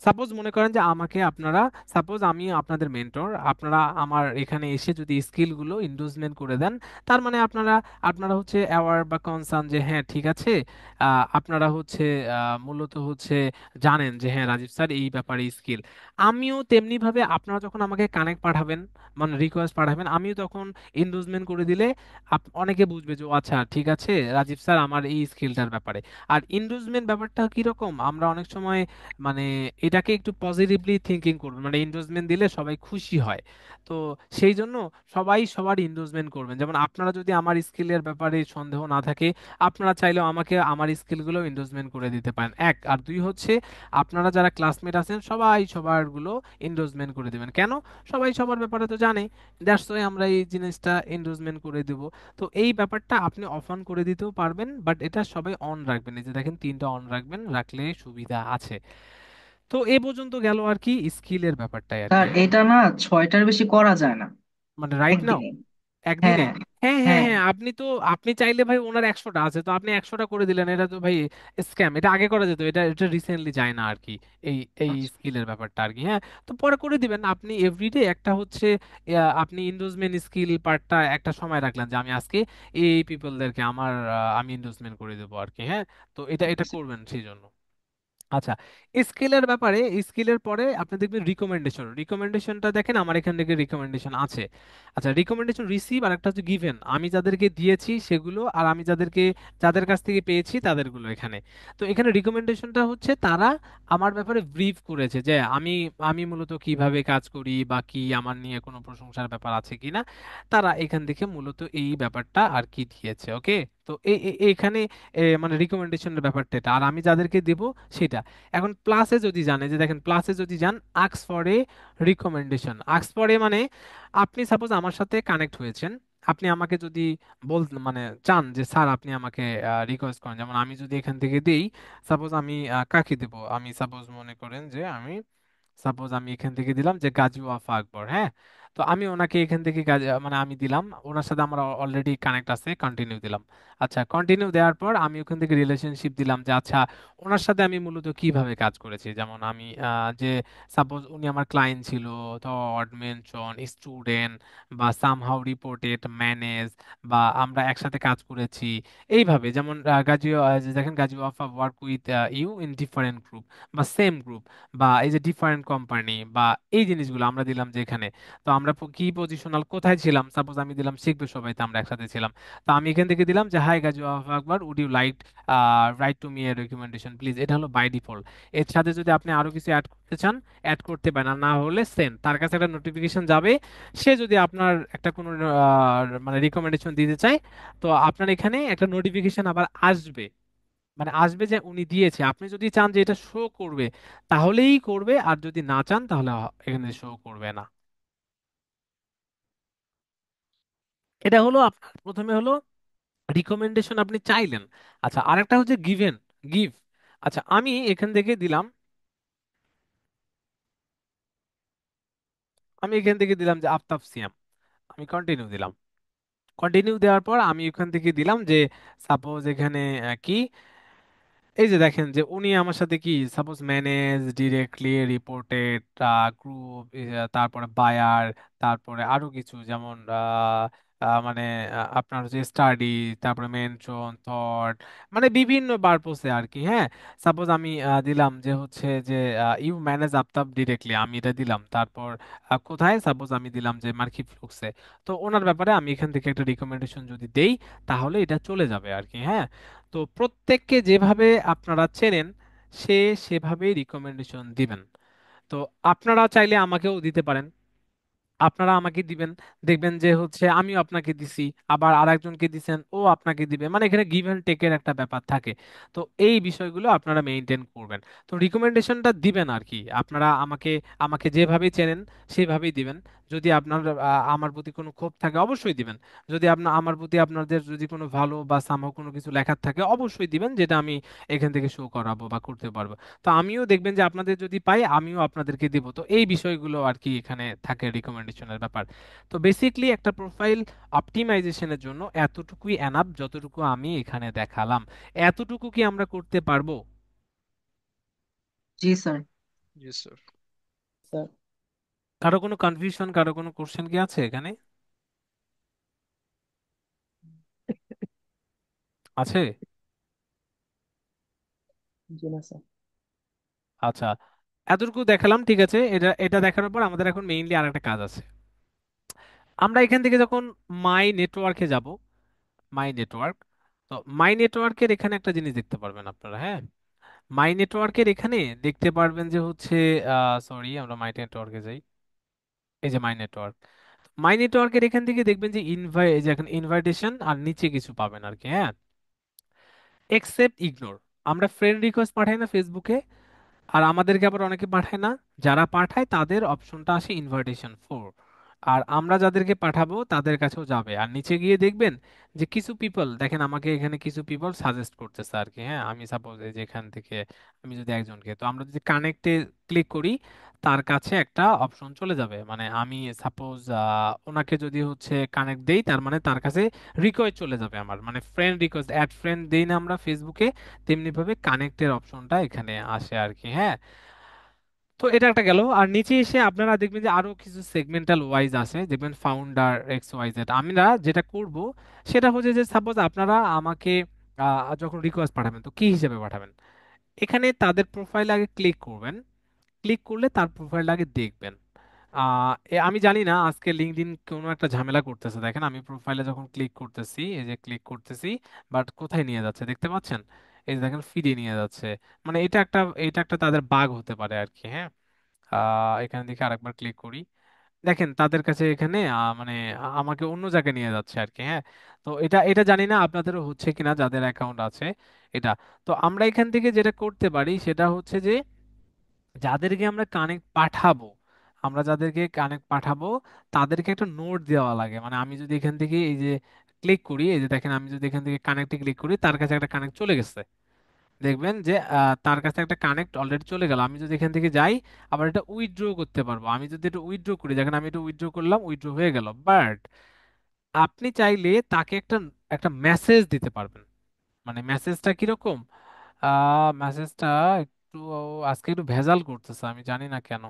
সাপোজ মনে করেন যে আমাকে আপনারা, সাপোজ আমি আপনাদের মেন্টর, আপনারা আমার এখানে এসে যদি স্কিলগুলো ইন্ডোজমেন্ট করে দেন, তার মানে আপনারা আপনারা হচ্ছে অ্যাওয়ার বা কনসার্ন যে হ্যাঁ ঠিক আছে, আপনারা হচ্ছে মূলত হচ্ছে জানেন যে হ্যাঁ রাজীব স্যার এই ব্যাপারে স্কিল। আমিও তেমনি ভাবে আপনারা যখন আমাকে কানেক্ট পাঠাবেন, মানে রিকোয়েস্ট পাঠাবেন, আমিও তখন ইন্ডোজমেন্ট করে দিলে অনেকে বুঝবে যে ও আচ্ছা ঠিক আছে রাজীব স্যার আমার এই স্কিলটার ব্যাপারে। আর ইন্ডোজমেন্ট ব্যাপারটা কিরকম, আমরা অনেক সময় মানে এটাকে একটু পজিটিভলি থিঙ্কিং করবেন, মানে এন্ডোর্সমেন্ট দিলে সবাই খুশি হয়। তো সেই জন্য সবাই সবার এন্ডোর্সমেন্ট করবেন। যেমন আপনারা যদি আমার স্কিলের ব্যাপারে সন্দেহ না থাকে, আপনারা চাইলেও আমাকে আমার স্কিলগুলো এন্ডোর্সমেন্ট করে দিতে পারেন, এক। আর দুই হচ্ছে আপনারা যারা ক্লাসমেট আছেন সবাই সবারগুলো এন্ডোর্সমেন্ট করে দিবেন। কেন? সবাই সবার ব্যাপারে তো জানে, দ্যাটস ওয়াই আমরা এই জিনিসটা এন্ডোর্সমেন্ট করে দেব। তো এই ব্যাপারটা আপনি অফ অন করে দিতেও পারবেন, বাট এটা সবাই অন রাখবেন, এই যে দেখেন তিনটা অন রাখবেন, রাখলে সুবিধা আছে। তো এ পর্যন্ত গেল আর কি স্কিলের ব্যাপারটাই আর কি, স্যার হ্যাঁ। এটা না 6টার বেশি করা যায় না মানে রাইট নাও একদিনে। একদিনে? হ্যাঁ, হ্যাঁ হ্যাঁ হ্যাঁ। হ্যাঁ, আপনি চাইলে ভাই, ওনার 100টা আছে তো আপনি 100টা করে দিলেন, এটা তো ভাই স্ক্যাম। এটা আগে করা যেত, এটা এটা রিসেন্টলি যায় না আর কি, এই এই আচ্ছা। স্কিলের ব্যাপারটা আর কি, হ্যাঁ। তো পরে করে দিবেন আপনি এভরিডে একটা হচ্ছে আপনি ইন্ডোজমেন্ট স্কিল পার্টটা একটা সময় রাখলেন যে আমি আজকে এই পিপলদেরকে আমার আমি ইন্ডোজমেন্ট করে দেবো আর কি, হ্যাঁ। তো এটা এটা করবেন সেই জন্য। আচ্ছা, স্কিলের ব্যাপারে, স্কিলের পরে আপনি দেখবেন রিকমেন্ডেশনটা দেখেন আমার এখান থেকে রিকমেন্ডেশন আছে। আচ্ছা, রিকমেন্ডেশন রিসিভ আর একটা হচ্ছে গিভেন, আমি যাদেরকে দিয়েছি সেগুলো আর আমি যাদের কাছ থেকে পেয়েছি তাদেরগুলো এখানে। তো এখানে রিকমেন্ডেশনটা হচ্ছে তারা আমার ব্যাপারে ব্রিফ করেছে যে আমি আমি মূলত কিভাবে কাজ করি বা কি আমার নিয়ে কোনো প্রশংসার ব্যাপার আছে কিনা, তারা এখান থেকে মূলত এই ব্যাপারটা আর কি দিয়েছে, ওকে। তো এখানে মানে রিকমেন্ডেশনের ব্যাপারটা এটা, আর আমি যাদেরকে দেব সেটা। এখন প্লাসে যদি জানে যে দেখেন, প্লাসে যদি যান আক্স ফর এ রিকমেন্ডেশন, আক্স ফর এ মানে আপনি সাপোজ আমার সাথে কানেক্ট হয়েছেন, আপনি আমাকে যদি মানে চান যে স্যার আপনি আমাকে রিকোয়েস্ট করেন, যেমন আমি যদি এখান থেকে দিই, সাপোজ আমি কাকে দেব, আমি সাপোজ মনে করেন যে আমি এখান থেকে দিলাম যে গাজী ওয়াফা আকবর, হ্যাঁ। তো আমি ওনাকে এখান থেকে মানে আমি দিলাম, ওনার সাথে আমার অলরেডি কানেক্ট আছে, কন্টিনিউ দিলাম। আচ্ছা, কন্টিনিউ দেওয়ার পর আমি ওখান থেকে রিলেশনশিপ দিলাম যে আচ্ছা ওনার সাথে আমি মূলত কিভাবে কাজ করেছি, যেমন আমি যে সাপোজ উনি আমার ক্লায়েন্ট ছিল, থট মেনশন স্টুডেন্ট বা সামহাউ রিপোর্টেড ম্যানেজ, বা আমরা একসাথে কাজ করেছি, এইভাবে। যেমন যে দেখেন Gazi Wafa work with you in different group বা সেম গ্রুপ, বা এই যে ডিফারেন্ট কোম্পানি, বা এই জিনিসগুলো আমরা দিলাম যে এখানে। তো আমরা কি পজিশনাল কোথায় ছিলাম, সাপোজ আমি দিলাম শিখবে সবাই, তো আমরা একসাথে ছিলাম। তো আমি এখান থেকে দিলাম যে hi Gazi Akbar, would you like write to me a recommendation please, এটা হলো বাই ডিফল্ট। এর সাথে যদি আপনি আরো কিছু অ্যাড করতে চান অ্যাড করতে পারেন, আর না হলে সেন্ড, তার কাছে একটা নোটিফিকেশন যাবে, সে যদি আপনার একটা কোনো মানে রিকমেন্ডেশন দিতে চায়, তো আপনার এখানে একটা নোটিফিকেশন আবার আসবে, মানে আসবে যে উনি দিয়েছে। আপনি যদি চান যে এটা শো করবে তাহলেই করবে, আর যদি না চান তাহলে এখানে শো করবে না। এটা হলো আপনার প্রথমে হলো রিকমেন্ডেশন আপনি চাইলেন। আচ্ছা, আরেকটা হচ্ছে গিভ। আচ্ছা, আমি এখান থেকে দিলাম, যে আফতাব সিয়াম, আমি কন্টিনিউ দিলাম। কন্টিনিউ দেওয়ার পর আমি ওখান থেকে দিলাম যে সাপোজ এখানে কি, এই যে দেখেন যে উনি আমার সাথে কি suppose manage directly reported group, তারপরে বায়ার, তারপরে আরো কিছু যেমন মানে আপনার হচ্ছে স্টাডি, তারপরে মেনশন থট, মানে বিভিন্ন পারপোসে আর কি। হ্যাঁ, সাপোজ আমি দিলাম যে হচ্ছে যে ইউ ম্যানেজ আফতাব ডিরেক্টলি, আমি এটা দিলাম। তারপর কোথায় সাপোজ আমি দিলাম যে মার্কি ফ্লুক্সে। তো ওনার ব্যাপারে আমি এখান থেকে একটা রিকমেন্ডেশন যদি দেই তাহলে এটা চলে যাবে আর কি। হ্যাঁ, তো প্রত্যেককে যেভাবে আপনারা চেনেন সে সেভাবেই রিকমেন্ডেশন দিবেন। তো আপনারা চাইলে আমাকেও দিতে পারেন, আপনারা আমাকে দিবেন, দেখবেন যে হচ্ছে আমিও আপনাকে দিছি, আবার আরেকজনকে দিছেন ও আপনাকে দিবে, মানে এখানে গিভ অ্যান্ড টেকের একটা ব্যাপার থাকে। তো এই বিষয়গুলো আপনারা মেনটেন করবেন। তো রিকমেন্ডেশনটা দিবেন আর কি, আপনারা আমাকে আমাকে যেভাবে চেনেন সেভাবেই দিবেন। যদি আপনার আমার প্রতি কোনো ক্ষোভ থাকে অবশ্যই দিবেন। যদি আপনার আমার প্রতি আপনাদের যদি কোনো ভালো বা সামহ কোনো কিছু লেখার থাকে অবশ্যই দিবেন, যেটা আমি এখান থেকে শো করাবো বা করতে পারবো। তো আমিও দেখবেন যে আপনাদের যদি পাই আমিও আপনাদেরকে দিব। তো এই বিষয়গুলো আর কি এখানে থাকে রিকমেন্ডেশনের ব্যাপার। তো বেসিকলি একটা প্রোফাইল অপটিমাইজেশনের জন্য এতটুকুই এনাফ যতটুকু আমি এখানে দেখালাম। এতটুকু কি আমরা করতে পারবো? জি স্যার। জি স্যার। স্যার, কারো কোনো কনফিউশন, কারো কোনো কোশ্চেন কি আছে এখানে? আছে? জি না স্যার। আচ্ছা, এতটুকু দেখালাম, ঠিক আছে। এটা এটা দেখানোর পর আমাদের এখন মেইনলি আরেকটা কাজ আছে। আমরা এখান থেকে যখন মাই নেটওয়ার্কে যাব, মাই নেটওয়ার্ক, তো মাই নেটওয়ার্কের এখানে একটা জিনিস দেখতে পারবেন আপনারা। হ্যাঁ, মাই নেটওয়ার্কের এখানে দেখতে পারবেন যে হচ্ছে সরি, আমরা মাই নেটওয়ার্কে যাই। এই যে মাই নেটওয়ার্ক, মাই নেটওয়ার্কের এখান থেকে দেখবেন যে এই যে এখন ইনভাইটেশন আর নিচে কিছু পাবেন আর কি। হ্যাঁ, একসেপ্ট ইগনোর, আমরা ফ্রেন্ড রিকোয়েস্ট পাঠাই না ফেসবুকে, আর আমাদেরকে আবার অনেকে পাঠায় না। যারা পাঠায় তাদের অপশনটা আসে ইনভাইটেশন 4, আর আমরা যাদেরকে পাঠাবো তাদের কাছেও যাবে। আর নিচে গিয়ে দেখবেন যে কিছু পিপল, দেখেন আমাকে এখানে কিছু পিপল সাজেস্ট করতেছে আর কি। হ্যাঁ, আমি সাপোজ এই যে এখান থেকে আমি যদি একজনকে, তো আমরা যদি কানেক্টে ক্লিক করি তার কাছে একটা অপশন চলে যাবে। মানে আমি সাপোজ ওনাকে যদি হচ্ছে কানেক্ট দেই তার মানে তার কাছে রিকোয়েস্ট চলে যাবে আমার, মানে ফ্রেন্ড রিকোয়েস্ট, অ্যাড ফ্রেন্ড দেই না আমরা ফেসবুকে, তেমনি ভাবে কানেক্টের অপশনটা এখানে আসে আর কি। হ্যাঁ, তো এটা একটা গেল। আর নিচে এসে আপনারা দেখবেন যে আরো কিছু সেগমেন্টাল ওয়াইজ আছে, দেখবেন ফাউন্ডার এক্স ওয়াই জেড। আমরা যেটা করব সেটা হচ্ছে যে সাপোজ আপনারা আমাকে যখন রিকোয়েস্ট পাঠাবেন তো কি হিসেবে পাঠাবেন, এখানে তাদের প্রোফাইল আগে ক্লিক করবেন, ক্লিক করলে তার প্রোফাইলটা আগে দেখবেন। আমি জানি না আজকে লিঙ্কডইন কোনো একটা ঝামেলা করতেছে। দেখেন আমি প্রোফাইলে যখন ক্লিক করতেছি, এই যে ক্লিক করতেছি, বাট কোথায় নিয়ে যাচ্ছে দেখতে পাচ্ছেন? এই যে দেখেন ফিডে নিয়ে যাচ্ছে। মানে এটা একটা তাদের বাগ হতে পারে আর কি। হ্যাঁ, এখানে দেখে আরেকবার ক্লিক করি, দেখেন তাদের কাছে এখানে মানে আমাকে অন্য জায়গায় নিয়ে যাচ্ছে আর কি। হ্যাঁ, তো এটা এটা জানি না আপনাদেরও হচ্ছে কিনা যাদের অ্যাকাউন্ট আছে এটা। তো আমরা এখান থেকে যেটা করতে পারি সেটা হচ্ছে যে যাদেরকে আমরা কানেক্ট পাঠাবো, আমরা যাদেরকে কানেক্ট পাঠাবো তাদেরকে একটা নোট দেওয়া লাগে। মানে আমি যদি এখান থেকে এই যে ক্লিক করি, এই যে দেখেন আমি যদি এখান থেকে কানেক্টে ক্লিক করি তার কাছে একটা কানেক্ট চলে গেছে। দেখবেন যে তার কাছে একটা কানেক্ট অলরেডি চলে গেল। আমি যদি এখান থেকে যাই আবার এটা উইথড্র করতে পারবো। আমি যদি এটা উইথড্র করি, দেখেন আমি এটা উইথড্র করলাম, উইথড্র হয়ে গেল। বাট আপনি চাইলে তাকে একটা একটা মেসেজ দিতে পারবেন। মানে মেসেজটা কিরকম, মেসেজটা একটু আজকে একটু ভেজাল করতেছে, আমি জানি না কেন।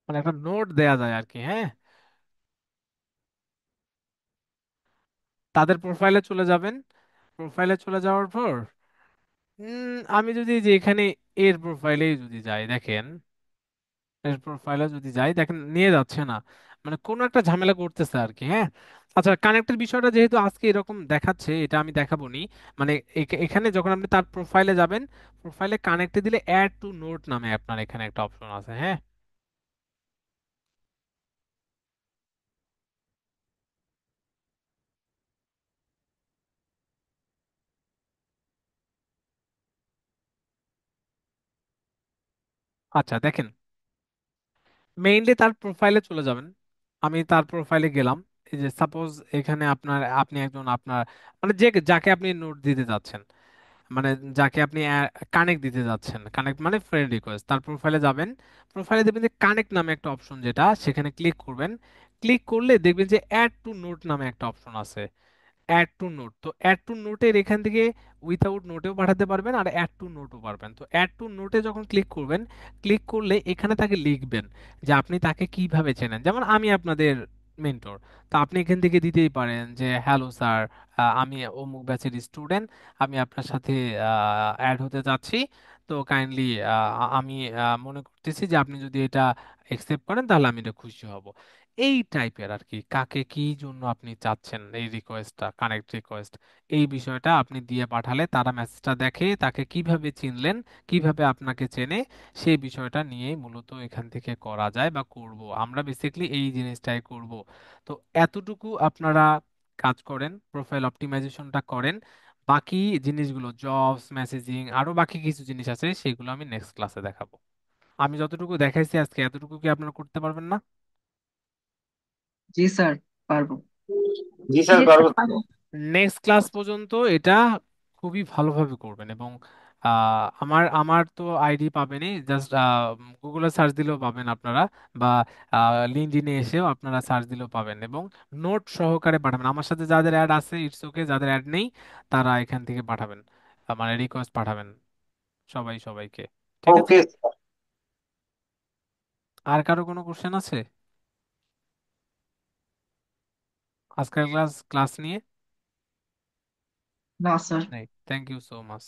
মানে একটা নোট দেয়া যায় আর কি। হ্যাঁ, তাদের প্রোফাইলে চলে যাবেন, প্রোফাইলে চলে যাওয়ার পর আমি যদি যে এখানে এর প্রোফাইলেই যদি যাই, দেখেন এর প্রোফাইলে যদি যাই দেখেন নিয়ে যাচ্ছে না, মানে কোনো একটা ঝামেলা করতেছে আর কি। হ্যাঁ, আচ্ছা কানেক্টের বিষয়টা যেহেতু আজকে এরকম দেখাচ্ছে এটা আমি দেখাবো নি। মানে এখানে যখন আপনি তার প্রোফাইলে যাবেন, প্রোফাইলে কানেক্টে দিলে অ্যাড টু নোট নামে আপনার এখানে একটা অপশন আছে। হ্যাঁ, আচ্ছা দেখেন মেইনলি তার প্রোফাইলে চলে যাবেন। আমি তার প্রোফাইলে গেলাম, এই যে সাপোজ এখানে আপনি একজন আপনার মানে যে যাকে আপনি নোট দিতে যাচ্ছেন, মানে যাকে আপনি কানেক্ট দিতে যাচ্ছেন, কানেক্ট মানে ফ্রেন্ড রিকোয়েস্ট, তার প্রোফাইলে যাবেন, প্রোফাইলে দেখবেন যে কানেক্ট নামে একটা অপশন, যেটা সেখানে ক্লিক করবেন। ক্লিক করলে দেখবেন যে অ্যাড টু নোট নামে একটা অপশন আছে, অ্যাড টু নোট। তো অ্যাড টু নোটের এখান থেকে উইথাউট নোটেও পাঠাতে পারবেন আর অ্যাড টু নোটও পারবেন। তো অ্যাড টু নোটে যখন ক্লিক করবেন, ক্লিক করলে এখানে তাকে লিখবেন যে আপনি তাকে কিভাবে চেনেন। যেমন আমি আপনাদের মেন্টর, তো আপনি এখান থেকে দিতেই পারেন যে হ্যালো স্যার, আমি অমুক ব্যাচের স্টুডেন্ট, আমি আপনার সাথে অ্যাড হতে চাচ্ছি। তো কাইন্ডলি আমি মনে করতেছি যে আপনি যদি এটা একসেপ্ট করেন তাহলে আমি এটা খুশি হব। এই টাইপের আর কি, কাকে কি জন্য আপনি চাচ্ছেন এই রিকোয়েস্টটা, কানেক্ট রিকোয়েস্ট, এই বিষয়টা আপনি দিয়ে পাঠালে তারা মেসেজটা দেখে, তাকে কিভাবে চিনলেন, কিভাবে আপনাকে চেনে, সেই বিষয়টা নিয়েই মূলত এখান থেকে করা যায় বা করব আমরা, বেসিক্যালি এই জিনিসটাই করব। তো এতটুকু আপনারা কাজ করেন, প্রোফাইল অপটিমাইজেশনটা করেন। বাকি জিনিসগুলো, জবস, মেসেজিং, আরো বাকি কিছু জিনিস আছে, সেগুলো আমি নেক্সট ক্লাসে দেখাবো। আমি যতটুকু দেখাইছি আজকে, এতটুকু কি আপনারা করতে পারবেন না? জি স্যার, পারবো। জি স্যার পারবো। নেক্সট ক্লাস পর্যন্ত এটা খুবই ভালোভাবে করবেন। এবং আমার আমার তো আইডি পাবেনই, জাস্ট গুগলে সার্চ দিলেও পাবেন আপনারা, বা লিঙ্কডইনে এসেও আপনারা সার্চ দিলেও পাবেন। এবং নোট সহকারে পাঠাবেন, আমার সাথে যাদের অ্যাড আছে ইটস ওকে, যাদের অ্যাড নেই তারা এখান থেকে পাঠাবেন, মানে রিকোয়েস্ট পাঠাবেন সবাই সবাইকে। ঠিক আছে? ওকে। আর কারো কোনো কোশ্চেন আছে আজকের ক্লাস ক্লাস নিয়ে? না স্যার। নেই, থ্যাংক ইউ সো মাচ।